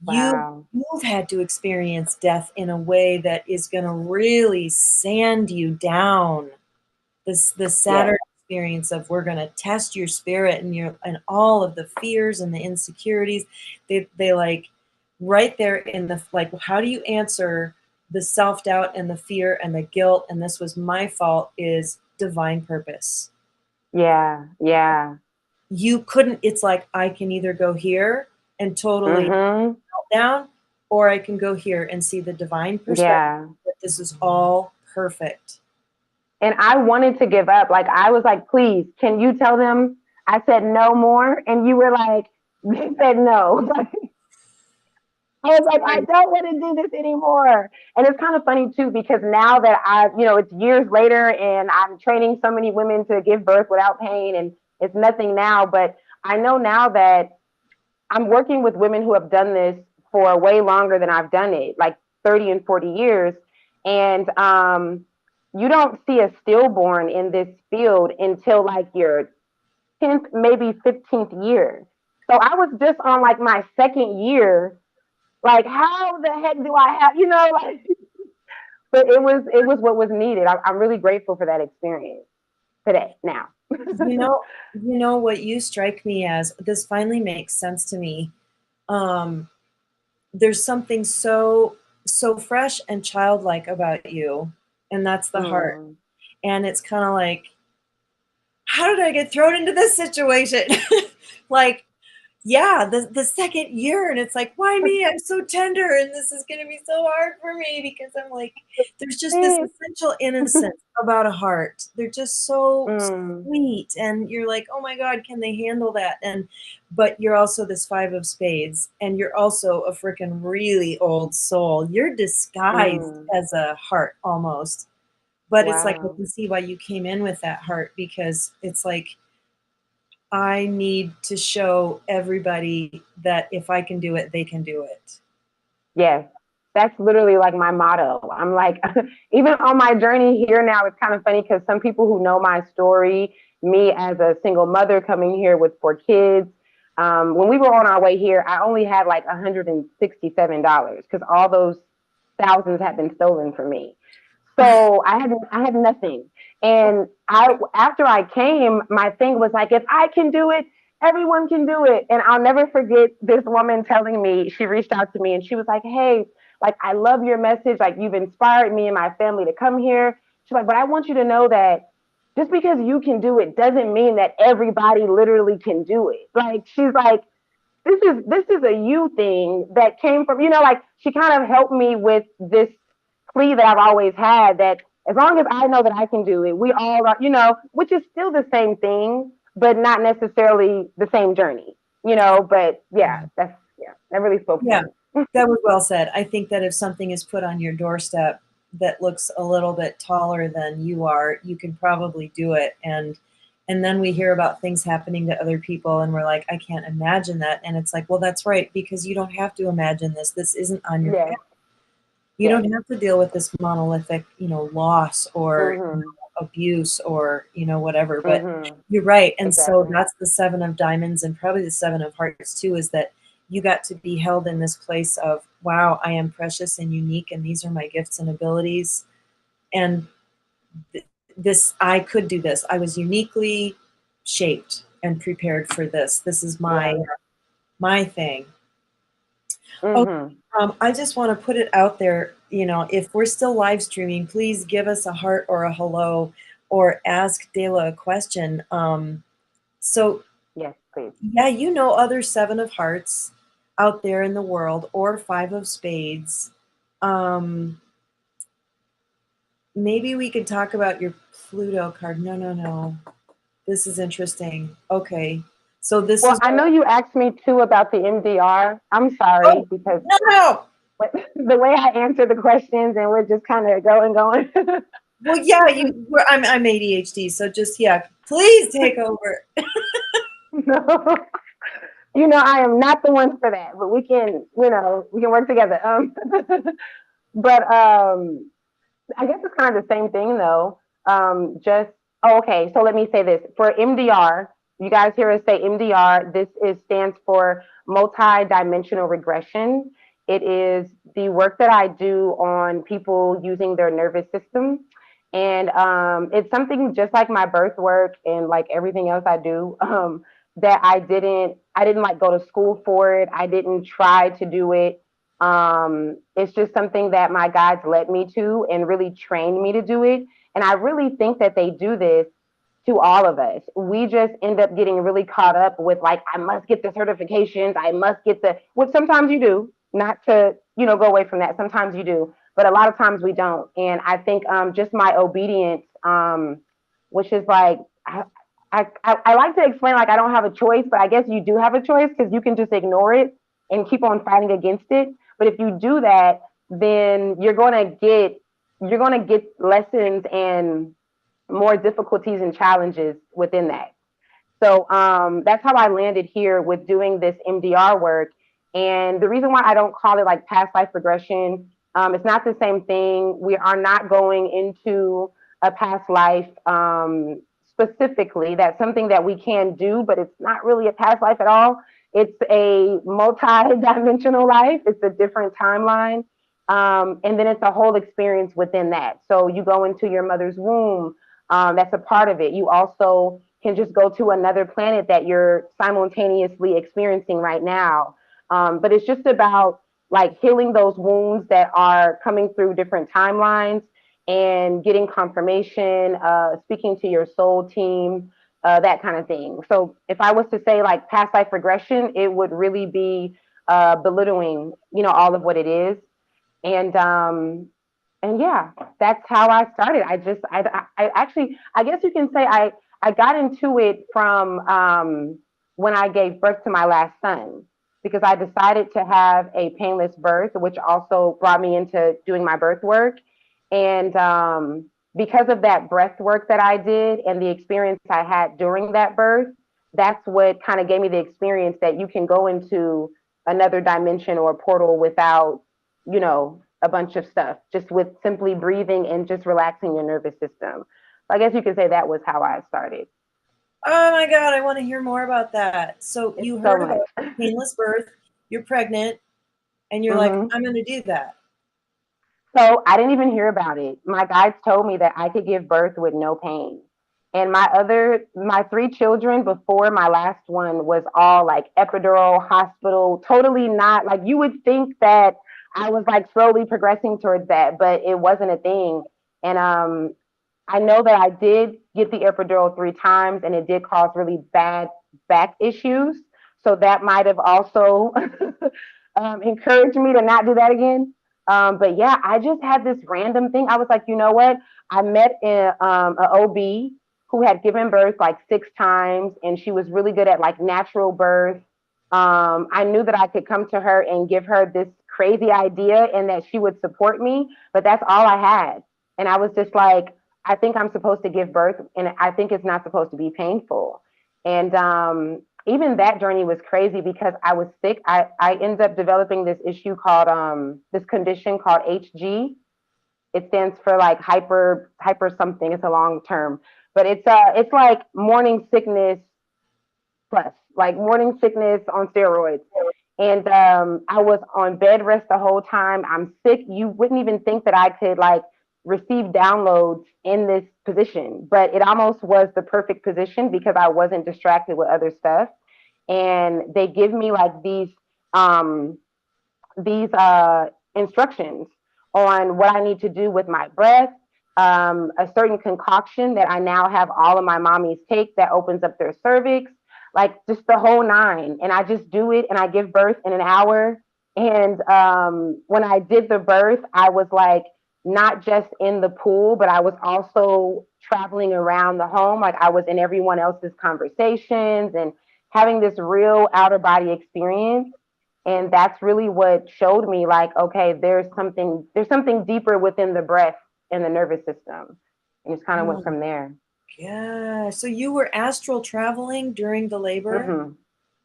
you've had to experience death in a way that is going to really sand you down. this Saturn experience of we're going to test your spirit and all of the fears and the insecurities. They like right there in the, like, how do you answer the self-doubt and the fear and the guilt and this was my fault is divine purpose. Yeah. You couldn't, it's like, I can either go here and totally melt down, or I can go here and see the divine perspective that this is all perfect. And I wanted to give up. Like, I was like, please, can you tell them I said no more? And you were like, they said no. I was like, I don't want to do this anymore. And it's kind of funny too, because now that it's years later and I'm training so many women to give birth without pain and it's nothing now, but I know now that I'm working with women who have done this for way longer than I've done it, like 30 and 40 years. And you don't see a stillborn in this field until like your 10th, maybe 15th year. So I was just on like my second year. Like, how the heck do I have, like, but it was what was needed. I'm really grateful for that experience today, now. you know what you strike me as, this finally makes sense to me. There's something so fresh and childlike about you, and that's the heart. And it's kind of like, how did I get thrown into this situation? Like, yeah, the second year, and it's like, why me? I'm so tender, and this is going to be so hard for me because I'm like, there's just this essential innocence about a heart. They're just so sweet, and you're like, oh my God, can they handle that? But you're also this 5 of spades, and you're also a freaking really old soul. You're disguised as a heart almost, but it's like, I can see why you came in with that heart, because it's like, I need to show everybody that if I can do it, they can do it. Yes, that's literally like my motto. I'm like, even on my journey here now, it's kind of funny because some people who know my story, me as a single mother coming here with 4 kids, when we were on our way here, I only had like $167 because all those thousands had been stolen from me. So I had nothing. And after I came, my thing was like, if I can do it, everyone can do it. And I'll never forget this woman telling me, she reached out to me and she was like, hey, like, I love your message. Like, you've inspired me and my family to come here. She's like, but I want you to know that just because you can do it doesn't mean that everybody literally can do it. Like, she's like, this is a you thing that came from, like, she kind of helped me with this plea that I've always had, that as long as I know that I can do it, we all are, which is still the same thing, but not necessarily the same journey, but that really spoke to me. That was well said. I think that if something is put on your doorstep that looks a little bit taller than you are, you can probably do it. And then we hear about things happening to other people and we're like, I can't imagine that. And it's like, well, that's right, because you don't have to imagine this. This isn't on your path. You don't have to deal with this monolithic, loss or abuse or, whatever, but you're right. And so that's the 7 of diamonds and probably the 7 of hearts too, is that you got to be held in this place of, wow, I am precious and unique. And these are my gifts and abilities. And I could do this. I was uniquely shaped and prepared for this. This is my thing. I just want to put it out there, if we're still live streaming, please give us a heart or a hello or ask Dailah a question. So yes, please. Yeah, other 7 of hearts out there in the world or 5 of spades. Maybe we could talk about your Pluto card. No. This is interesting. Okay. So this is. I know you asked me too about the MDR. I'm sorry because no. The way I answer the questions and we're just kind of going. Well, yeah, I'm ADHD, so just please take over. No, I am not the one for that, but we can work together. But I guess it's kind of the same thing though. Okay. So let me say this for MDR. You guys hear us say MDR. This stands for multi-dimensional regression. It is the work that I do on people using their nervous system. And it's something just like my birth work and like everything else I do, that I didn't like go to school for it. I didn't try to do it. It's just something that my guides led me to and really trained me to do it. And I really think that they do this to all of us. We just end up getting really caught up with like, I must get the certifications. I must get the, which sometimes you do, not to, go away from that. Sometimes you do, but a lot of times we don't. And I think just my obedience, which is like, I like to explain like I don't have a choice, but I guess you do have a choice because you can just ignore it and keep on fighting against it. But if you do that, then you're gonna get lessons and more difficulties and challenges within that. So that's how I landed here with doing this MDR work. And the reason why I don't call it like past life regression, it's not the same thing. We are not going into a past life specifically. That's something that we can do, but it's not really a past life at all. It's a multi-dimensional life. It's a different timeline. And then it's a whole experience within that. So you go into your mother's womb. That's a part of it. You also can just go to another planet that you're simultaneously experiencing right now. But it's just about like healing those wounds that are coming through different timelines and getting confirmation, speaking to your soul team, that kind of thing. So if I was to say like past life regression, it would really be belittling, all of what it is. And yeah, that's how I started. I actually, I guess you can say I got into it from when I gave birth to my last son because I decided to have a painless birth, which also brought me into doing my birth work. And because of that breath work that I did and the experience I had during that birth, that's what kind of gave me the experience that you can go into another dimension or portal without, a bunch of stuff, just with simply breathing and just relaxing your nervous system. I guess you could say that was how I started. Oh my God, I want to hear more about that. So you heard about painless birth, you're pregnant, and you're like, I'm going to do that. So I didn't even hear about it. My guides told me that I could give birth with no pain. And my three children before my last one was all like epidural, hospital, totally not like you would think that I was like slowly progressing towards that, but it wasn't a thing. And I know that I did get the epidural 3 times and it did cause really bad back issues. So that might have also encouraged me to not do that again. But yeah, I just had this random thing. I was like, you know what? I met an OB who had given birth like 6 times and she was really good at like natural birth. I knew that I could come to her and give her this crazy idea and that she would support me, but that's all I had. And I was just like, I think I'm supposed to give birth and I think it's not supposed to be painful. And even that journey was crazy because I was sick. I ended up developing this issue called this condition called HG. It stands for like hyper something. It's a long term, but it's like morning sickness plus, like morning sickness on steroids. And I was on bed rest the whole time. I'm sick. You wouldn't even think that I could like receive downloads in this position, but it almost was the perfect position because I wasn't distracted with other stuff. And they give me like these instructions on what I need to do with my breath, a certain concoction that I now have all of my mommies take that opens up their cervix, like just the whole nine. And I just do it and I give birth in an hour. And when I did the birth, I was like not just in the pool, but I was also traveling around the home. Like I was in everyone else's conversations and having this real outer body experience. And that's really what showed me like, okay, there's something deeper within the breath and the nervous system. And just kind of went from there. Yeah. So you were astral traveling during the labor?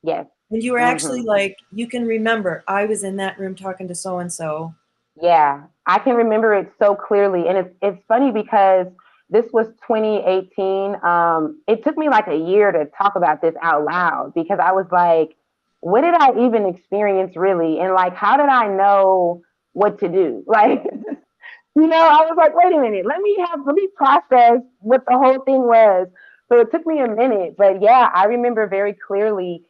Yes. And you were actually like, you can remember, I was in that room talking to so-and-so. Yeah, I can remember it so clearly. And it's funny because this was 2018. It took me like a year to talk about this out loud because I was like, what did I even experience really? And like, how did I know what to do? Like, I was like, wait a minute, let me process what the whole thing was. So it took me a minute, but yeah, I remember very clearly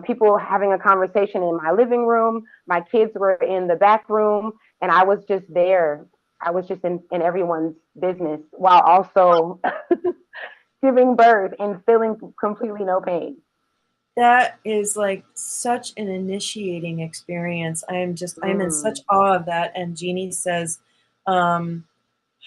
people having a conversation in my living room. My kids were in the back room, and I was just there. I was just in everyone's business while also giving birth and feeling completely no pain. That is like such an initiating experience. I'm in such awe of that. And Jeannie says, um,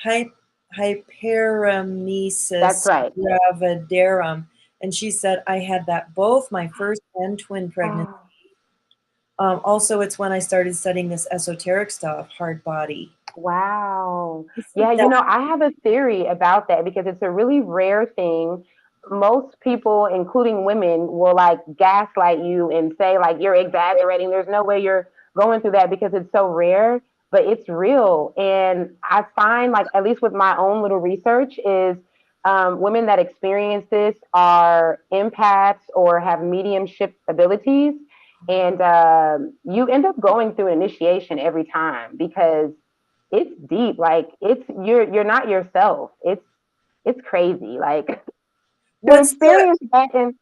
That's hyperemesis right. gravidarum. And she said, I had that both my first and twin pregnancy. Oh, Also, it's when I started studying this esoteric stuff, hard body. wow. Isn't Yeah, that I have a theory about that because it's a really rare thing. Most people, including women, will like gaslight you and say like you're exaggerating. There's no way you're going through that because it's so rare, but it's real. And I find like at least with my own little research is women that experience this are empaths or have mediumship abilities, and you end up going through initiation every time because it's deep. Like you're not yourself. It's crazy. Like to what's the experience that and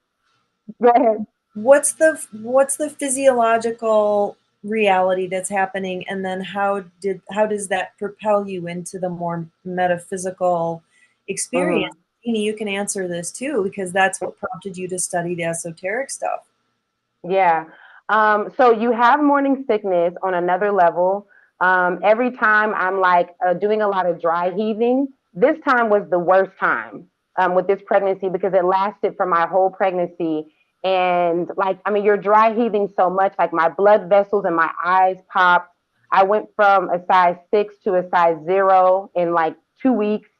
go ahead. what's the physiological reality that's happening, and then how does that propel you into the more metaphysical experience? Hmm. Jeannie, you can answer this too because that's what prompted you to study the esoteric stuff. Yeah. So you have morning sickness on another level. Every time I'm like doing a lot of dry heaving. This time was the worst time with this pregnancy because it lasted for my whole pregnancy. And like, I mean, you're dry heaving so much, like my blood vessels and my eyes popped. I went from a size 6 to a size 0 in like 2 weeks.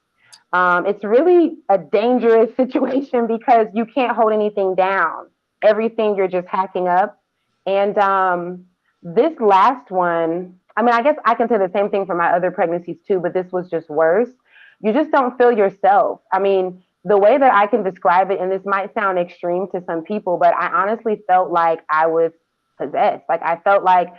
It's really a dangerous situation because you can't hold anything down. Everything you're just hacking up. And this last one, I mean, I guess I can say the same thing for my other pregnancies too, but this was just worse. You just don't feel yourself. I mean, the way that I can describe it, and this might sound extreme to some people, but I honestly felt like I was possessed. Like I felt like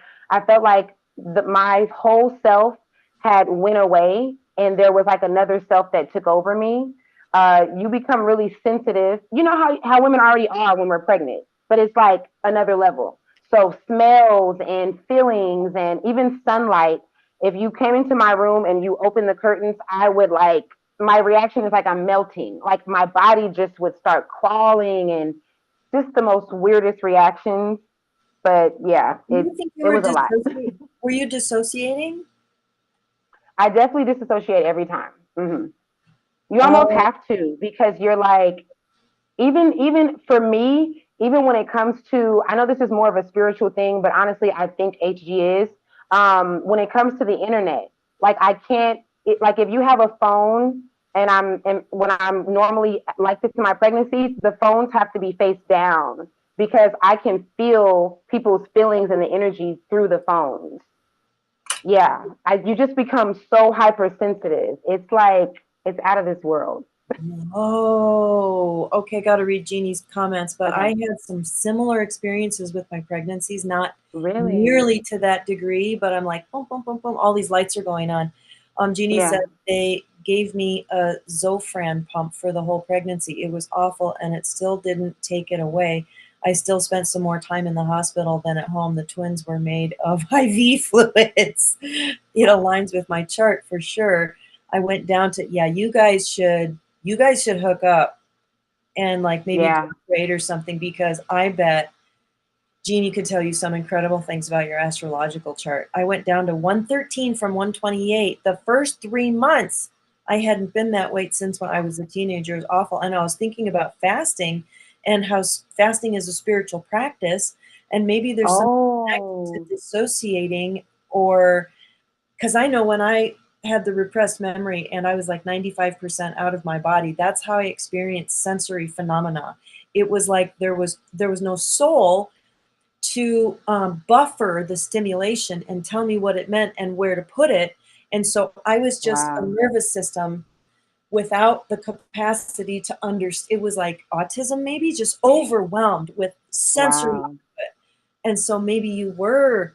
my whole self had went away and there was like another self that took over me. You become really sensitive. You know how women already are when we're pregnant, but it's like another level. So smells and feelings and even sunlight. If you came into my room and you opened the curtains, I would like my reaction is like I'm melting. Like my body just would start crawling and just the most weirdest reactions. But yeah, Do you think you it were was a lot. were you dissociating? I definitely disassociate every time. Hmm. You almost Oh, have to because you're like, even for me, even when it comes to, I know this is more of a spiritual thing, but honestly, I think HG is. When it comes to the internet, like I can't, like if you have a phone and when I'm normally like this in my pregnancies, the phones have to be face down because I can feel people's feelings and the energy through the phones. Yeah, you just become so hypersensitive. It's like it's out of this world. oh, okay. Got to read Jeannie's comments, but I Okay, had some similar experiences with my pregnancies, not really? nearly to that degree, but I'm like, boom, boom, boom, boom. All these lights are going on. Jeannie said Yeah. they gave me a Zofran pump for the whole pregnancy. It was awful, and it still didn't take it away. I still spent some more time in the hospital than at home. The twins were made of IV fluids. It aligns with my chart for sure. I went down to, yeah, you guys should hook up and like maybe do Yeah. a trade or something because I bet Jeannie could tell you some incredible things about your astrological chart. I went down to 113 from 128. The first 3 months, I hadn't been that weight since when I was a teenager. It was awful. And I was thinking about fasting and how fasting is a spiritual practice. And maybe there's something connected Oh, to dissociating, or because I know when I had the repressed memory and I was like 95% out of my body, that's how I experienced sensory phenomena. It was like there was no soul to buffer the stimulation and tell me what it meant and where to put it. And so I was just a wow. nervous system without the capacity to understand. It was like autism, maybe just overwhelmed with sensory. Wow. And so maybe you were,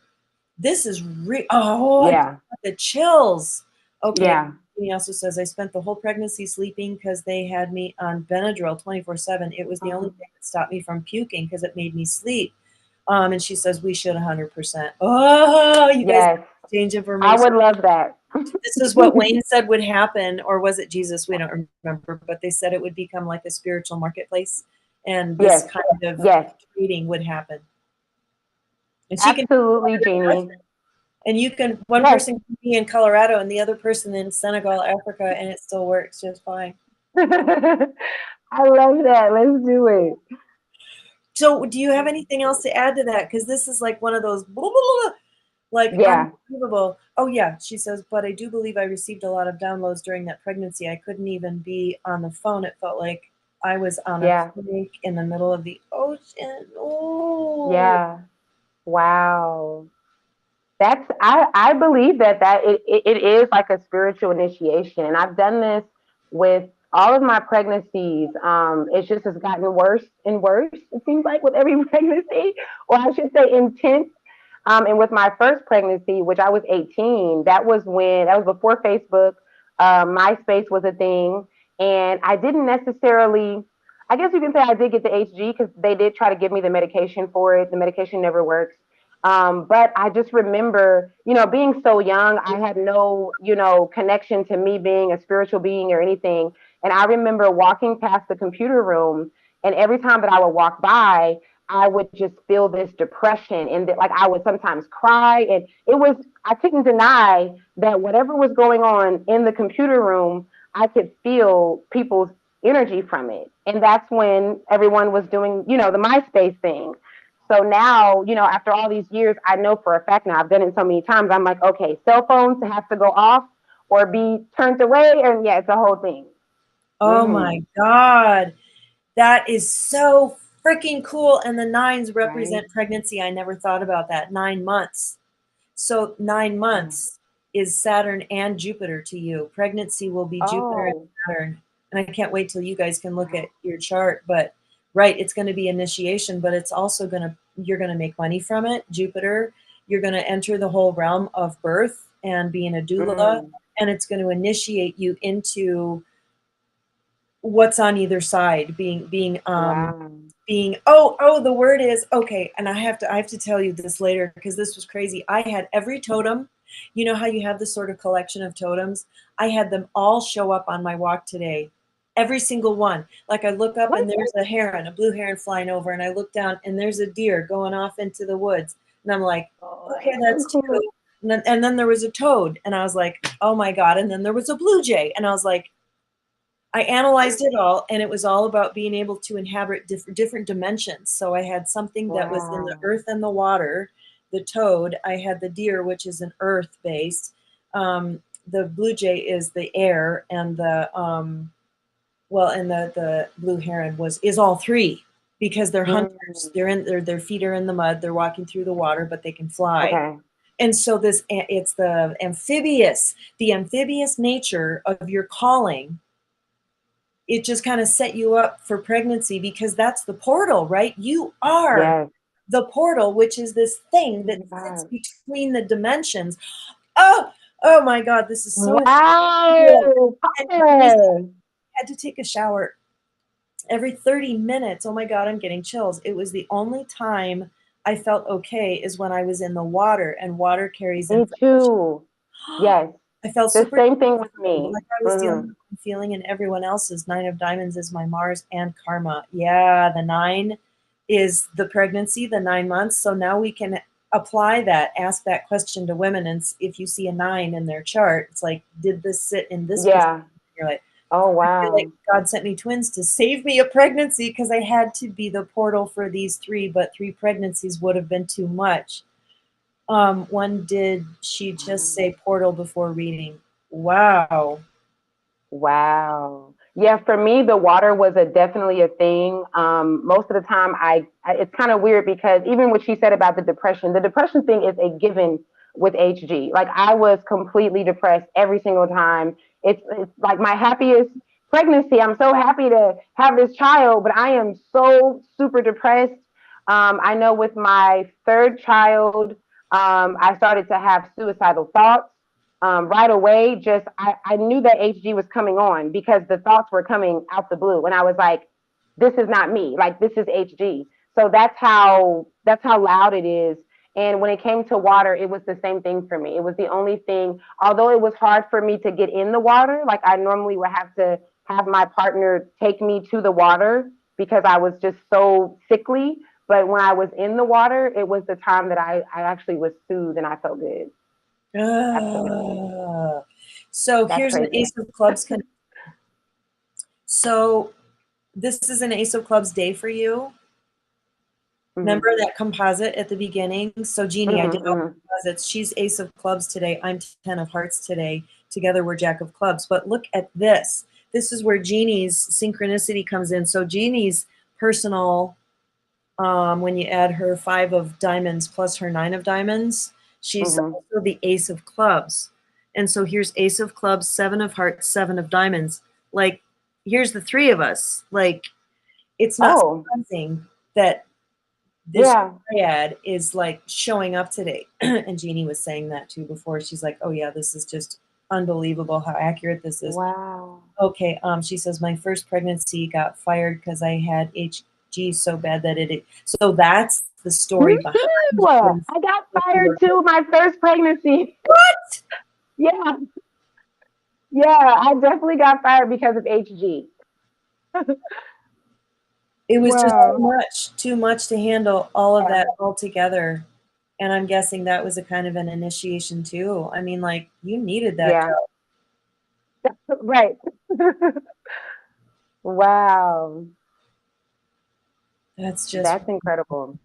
this is oh, I just Yeah. got the chills. Okay. Yeah. He also says, I spent the whole pregnancy sleeping because they had me on Benadryl 24/7. It was the only thing that stopped me from puking because it made me sleep. And she says we should 100%. Oh, you guys exchange information. I would love that. This is what Wayne said would happen, or was it Jesus? We don't remember, but they said it would become like a spiritual marketplace, and this kind of trading would happen. And she absolutely, Jeannie. And you can, one person can be in Colorado and the other person in Senegal, Africa, and it still works just fine. I love that. Let's do it. So do you have anything else to add to that? Because this is like one of those blah, blah, blah, like unbelievable. Oh yeah, she says, but I do believe I received a lot of downloads during that pregnancy. I couldn't even be on the phone. It felt like I was on a lake in the middle of the ocean. Oh yeah. Wow. That's I believe that it is like a spiritual initiation, and I've done this with all of my pregnancies. It's just has gotten worse and worse. It seems like with every pregnancy, or I should say, intense. And with my first pregnancy, which I was 18, that was before Facebook. MySpace was a thing, and I didn't necessarily. I guess you can say I did get the HG because they did try to give me the medication for it. The medication never works. But I just remember, being so young, I had no, connection to me being a spiritual being or anything. And I remember walking past the computer room, and every time that I would walk by, I would just feel this depression, and like I would sometimes cry. And I couldn't deny that whatever was going on in the computer room, I could feel people's energy from it. And that's when everyone was doing, the MySpace thing. So now, after all these years, I know for a fact now, I've done it so many times, I'm like, okay, cell phones have to go off or be turned away. And yeah, it's a whole thing. Oh my God. That is so freaking cool. And the 9s represent pregnancy. I never thought about that. 9 months. So 9 months is Saturn and Jupiter to you. Pregnancy will be Jupiter and Saturn. And I can't wait till you guys can look at your chart. But it's going to be initiation, but it's also you're going to make money from it. Jupiter, you're going to enter the whole realm of birth and being a doula, and it's going to initiate you into what's on either side, being the word is okay. And I have to tell you this later because this was crazy. I had every totem. You know how you have this sort of collection of totems? I had them all show up on my walk today. Every single one. Like I look up and there's a heron, a blue heron flying over, and I look down and there's a deer going off into the woods. And I'm like, okay, that's two. And then there was a toad, and I was like, oh my God. And then there was a blue jay, and I was like, I analyzed it all, and it was all about being able to inhabit different dimensions. So I had something that was in the earth and the water, the toad. I had the deer, which is an earth base. The blue jay is the air, and the the blue heron is all three because they're hunters. Their feet are in the mud. They're walking through the water, but they can fly. Okay. And so it's the amphibious nature of your calling. It just kind of set you up for pregnancy because that's the portal, right? You are the portal, which is this thing that sits between the dimensions. Oh my God, this is so cool. I had to take a shower every 30 minutes. Oh my God, I'm getting chills. It was the only time I felt okay is when I was in the water, and water carries me too. Yes. I felt the same thing with me. Like I was dealing with the feeling, and everyone else's. 9 of diamonds is my Mars and karma. Yeah, the 9 is the pregnancy, the 9 months. So now we can apply that, ask that question to women, and if you see a 9 in their chart, it's like, did this sit in this position? You're like, oh wow. I feel like God sent me twins to save me a pregnancy because I had to be the portal for these 3, but 3 pregnancies would have been too much. One did she just say portal before reading? Wow. Yeah, for me, the water was definitely a thing. Most of the time, it's kind of weird because even what she said about the depression thing is a given with HG. Like I was completely depressed every single time. It's like my happiest pregnancy. I'm so happy to have this child, but I am so super depressed. I know with my third child, I started to have suicidal thoughts. right away, I knew that HG was coming on because the thoughts were coming out the blue. And I was like, this is not me. Like, this is HG. So that's how loud it is. And when it came to water, it was the same thing for me. It was the only thing, although it was hard for me to get in the water, like I normally would have to have my partner take me to the water because I was just so sickly. But when I was in the water, it was the time that I actually was soothed and I felt good. So That's here's an crazy. Ace of Clubs. So this is an Ace of Clubs day for you. Remember that composite at the beginning? So Jeannie, I did all the composites. She's Ace of Clubs today. I'm 10 of Hearts today. Together we're Jack of Clubs. But look at this. This is where Jeannie's synchronicity comes in. So Jeannie's personal, when you add her 5 of diamonds plus her 9 of diamonds, she's also the Ace of Clubs. And so here's Ace of Clubs, 7 of Hearts, 7 of diamonds. Like, here's the 3 of us. Like, it's not surprising that this triad is like showing up today. And Jeannie was saying that too before. She's like, oh yeah, this is just unbelievable how accurate this is. Wow. Okay. She says my first pregnancy got fired because I had HG so bad that so that's the story behind I got fired too, my first pregnancy. What? Yeah. Yeah, I definitely got fired because of HG. It was just too much to handle all of that all together. And I'm guessing that was a kind of an initiation too. I mean, like, you needed that. Yeah. Right. Wow. That's incredible.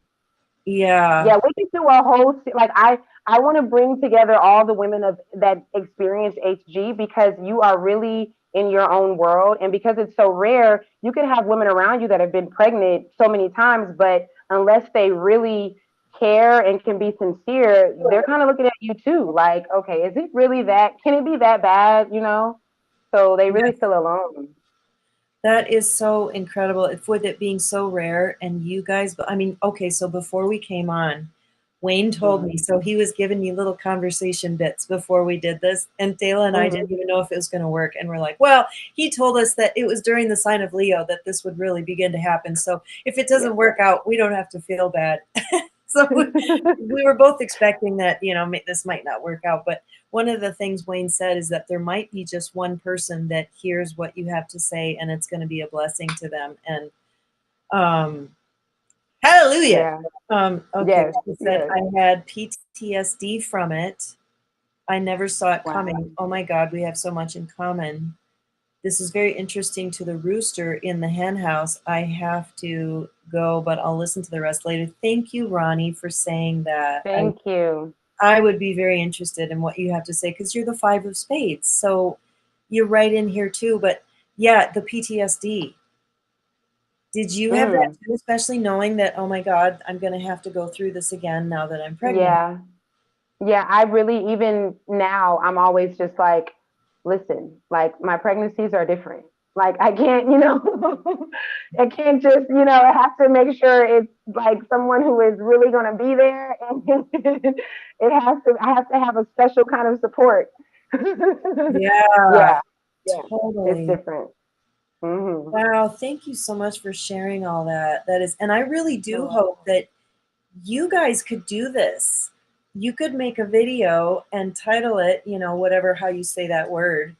Yeah. Yeah, we could do a whole like I want to bring together all the women that experience HG because you are really in your own world, and because it's so rare, you can have women around you that have been pregnant so many times, but unless they really care and can be sincere, they're kind of looking at you too, like, okay, is it really that? Can it be that bad? You know? So they really feel alone. That is so incredible. With it being so rare, and you guys, I mean, okay, so before we came on, Wayne told me, so he was giving me little conversation bits before we did this, and Dailah and I didn't even know if it was going to work, and we're like, well, he told us that it was during the sign of Leo that this would really begin to happen, so if it doesn't work out, we don't have to feel bad. So we were both expecting that, you know, this might not work out, but one of the things Wayne said is that there might be just one person that hears what you have to say, and it's going to be a blessing to them. And hallelujah. Okay, he said, I had PTSD from it. I never saw it coming. Oh my God, we have so much in common. This is very interesting to the rooster in the hen house. I have to go, but I'll listen to the rest later. Thank you, Ronnie, for saying that. Thank you. I would be very interested in what you have to say because you're the 5 of spades. So you're right in here too. But yeah, the PTSD. Did you have that too, especially knowing that, oh my God, I'm going to have to go through this again now that I'm pregnant? Yeah. Yeah, I really, even now, I'm always just like, listen, like my pregnancies are different. Like I can't, I can't just, I have to make sure it's like someone who is really going to be there. And I have to have a special kind of support. Yeah. Totally. It's different. Wow. Thank you so much for sharing all that. And I really do hope that you guys could do this. You could make a video and title it, whatever, how you say that word.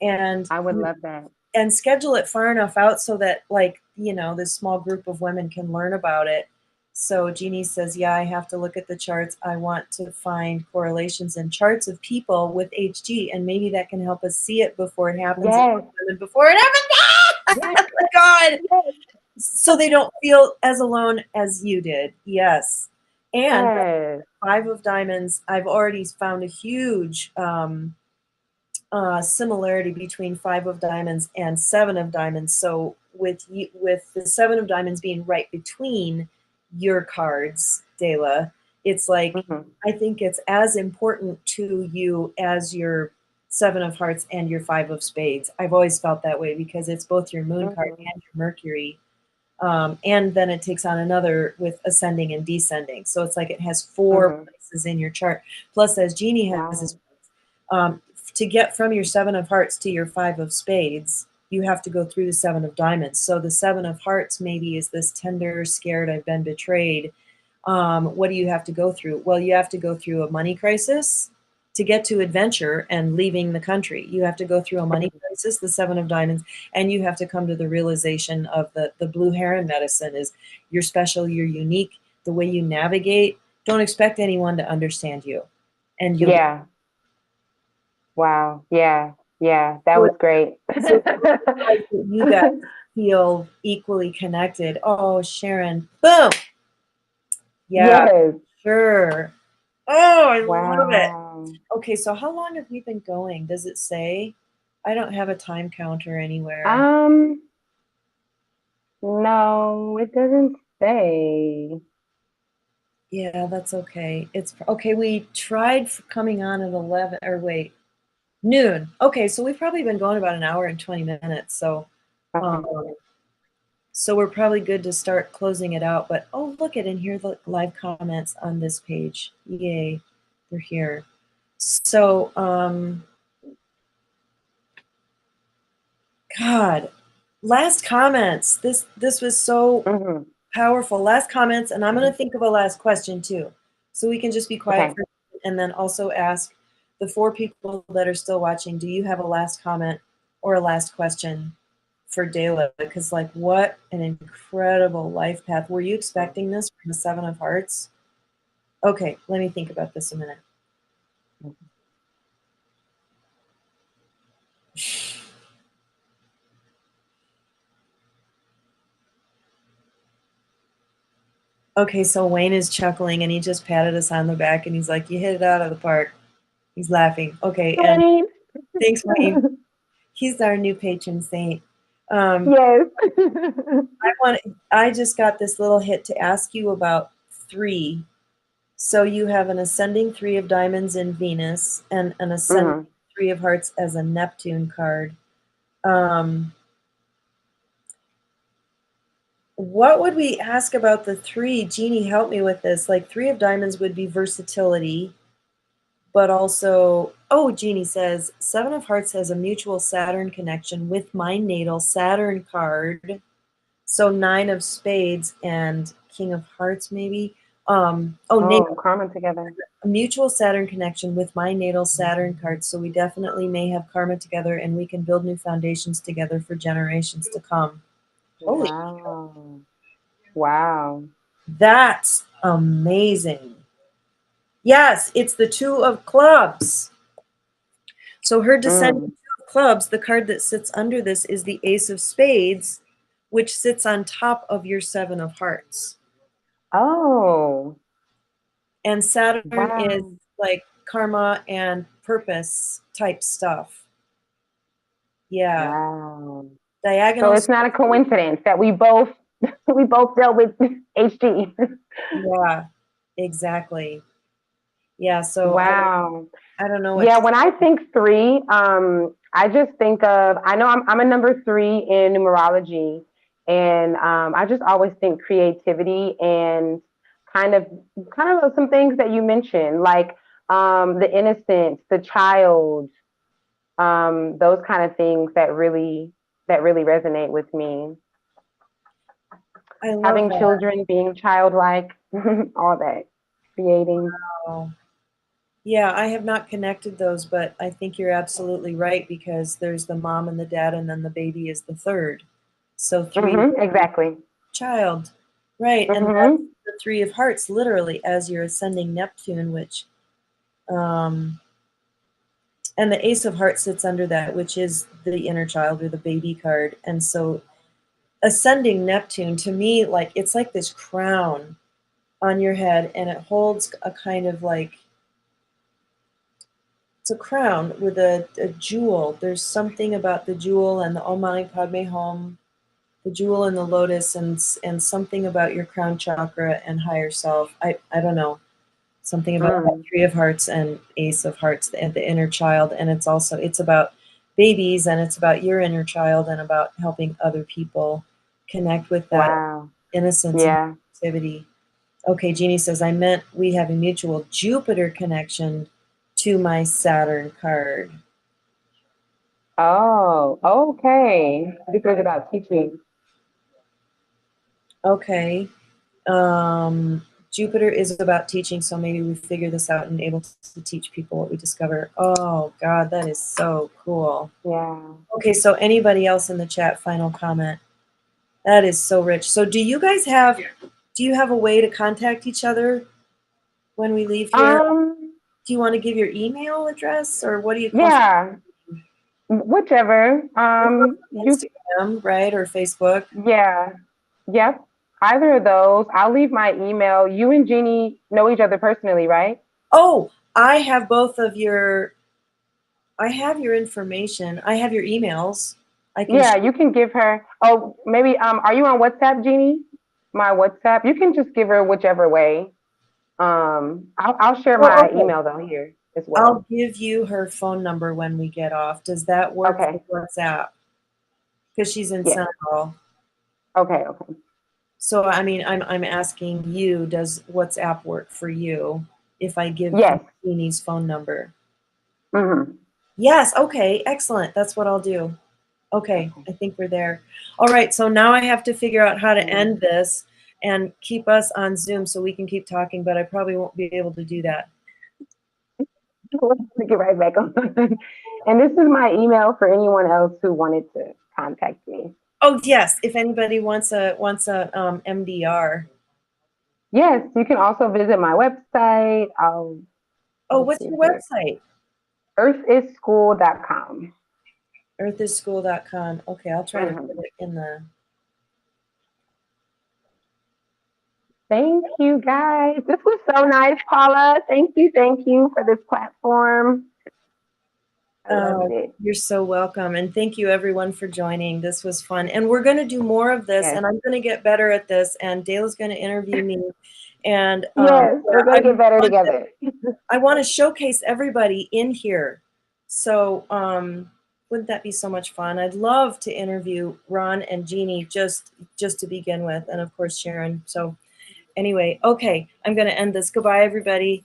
And I would love that. And schedule it far enough out so that, like, this small group of women can learn about it. So Jeannie says, yeah, I have to look at the charts. I want to find correlations in charts of people with HG, and maybe that can help us see it before it happens. Yes. Before it happens. Yes. Oh my God. Yes. So they don't feel as alone as you did. Yes. And 5 of diamonds, I've already found a huge similarity between 5 of diamonds and 7 of diamonds. So with the 7 of diamonds being right between your cards, Dailah, it's like, I think it's as important to you as your 7 of hearts and your 5 of spades. I've always felt that way because it's both your moon card and your Mercury. And then it takes on another with ascending and descending. So it's like it has 4 places in your chart. Plus, as Jeannie has, To get from your 7 of hearts to your 5 of spades, you have to go through the 7 of diamonds. So the 7 of hearts maybe is this tender, scared, I've been betrayed. What do you have to go through? Well, you have to go through a money crisis to get to adventure and leaving the country. You have to go through a money crisis, the 7 of diamonds, and you have to come to the realization of the blue heron medicine is you're special, you're unique, the way you navigate. Don't expect anyone to understand you. And you'll Wow. Yeah. Yeah. That was great. So you guys feel equally connected. Oh, Sharon. Boom. Yeah. Yes. Sure. Oh, I love it. Wow. Okay, so how long have we been going? Does it say? I don't have a time counter anywhere. No, it doesn't say. Yeah, that's okay. It's okay. We tried coming on at 11 or wait, noon. Okay, so we've probably been going about an hour and 20 minutes. So, so we're probably good to start closing it out. But oh, look at in here the live comments on this page. Yay, they're here. So, God, last comments. This was so powerful. Last comments, and I'm going to think of a last question too, so we can just be quiet for, and then also ask the 4 people that are still watching. Do you have a last comment or a last question for Dailah? Because like, what an incredible life path. Were you expecting this from the 7 of Hearts? Okay, let me think about this a minute. Okay, so Wayne is chuckling and he just patted us on the back and he's like, you hit it out of the park. He's laughing. Okay, and thanks, Wayne. He's our new patron saint. Yes. I just got this little hit to ask you about 3. So you have an ascending 3 of diamonds in Venus and an ascending 3 of hearts as a Neptune card. What would we ask about the 3? Jeannie, help me with this. Like 3 of diamonds would be versatility, but also, oh, Jeannie says 7 of hearts has a mutual Saturn connection with my natal Saturn card. So 9 of spades and King of hearts, maybe. Karma together. A mutual Saturn connection with my natal Saturn card. So we definitely may have karma together and we can build new foundations together for generations to come. Holy wow. Wow. That's amazing. Yes, it's the 2 of clubs. So her descending 2 of clubs, the card that sits under this is the Ace of spades, which sits on top of your 7 of hearts. Oh. And Saturn is like karma and purpose type stuff. Yeah. Wow. Diagonal. So it's not a coincidence that we both dealt with HG. Yeah, exactly. Yeah, so wow. I don't know. When I think 3, I just think of, I know I'm a number 3 in numerology, and I just always think creativity and kind of some things that you mentioned, like the innocence, the child, those kind of things that really resonate with me. I love having that. children, being childlike, all that, creating. Wow. Yeah, I have not connected those, but I think you're absolutely right because there's the mom and the dad, and then the baby is the 3rd. So 3 exactly. Child, right? And that's the 3 of hearts, literally, as you're ascending Neptune, which, and the Ace of hearts sits under that, which is the inner child or the baby card. And so, ascending Neptune to me, like it's like this crown on your head, and it holds a kind of like. It's a crown with a jewel. There's something about the jewel and the Om Mani Padme Hum, the jewel and the lotus, and something about your crown chakra and higher self. I don't know. Something about that 3 of hearts and Ace of hearts and the inner child. And it's about babies, and it's about your inner child, and about helping other people connect with that innocence and activity. Okay, Jeannie says, I meant we have a mutual Jupiter connection to my Saturn card. Oh, okay. Jupiter's about teaching. Okay. Jupiter is about teaching, so maybe we figure this out and able to teach people what we discover. Oh, God, that is so cool. Yeah. Okay, so anybody else in the chat, final comment? That is so rich. So do you guys have, do you have a way to contact each other when we leave here? Do you want to give your email address, or what do you? Yeah, whichever. Instagram, right, or Facebook? Yeah, yep. Either of those. I'll leave my email. You and Jeannie know each other personally, right? Oh, I have both of your. I have your information. I have your emails. I can. Yeah, you can give her. Oh, maybe. Are you on WhatsApp, Jeannie? My WhatsApp. You can just give her whichever way. I'll share my email though here as well. I'll give you her phone number when we get off. Does that work for WhatsApp? Because she's in Senegal. Okay. So I mean, I'm asking you, does WhatsApp work for you if I give Jeannie's phone number? Mm-hmm. Yes. Okay. Excellent. That's what I'll do. Okay. I think we're there. All right. So now I have to figure out how to end this and keep us on Zoom so we can keep talking, but I probably won't be able to do that. Let's get right back on. And this is my email for anyone else who wanted to contact me. Oh yes, if anybody wants a MDR. Yes, you can also visit my website. What's your website? earthisschool.com. earthisschool.com. Okay, I'll try to put it in the. Thank you, guys. This was so nice, Paula. Thank you for this platform. I loved it. You're so welcome. And thank you, everyone, for joining. This was fun. And we're going to do more of this, and I'm going to get better at this, and Dailah's going to interview me. And yes, we're going to get better together. I want to showcase everybody in here. So wouldn't that be so much fun? I'd love to interview Ron and Jeannie just to begin with, and of course Sharon. So anyway, okay, I'm going to end this. Goodbye, everybody.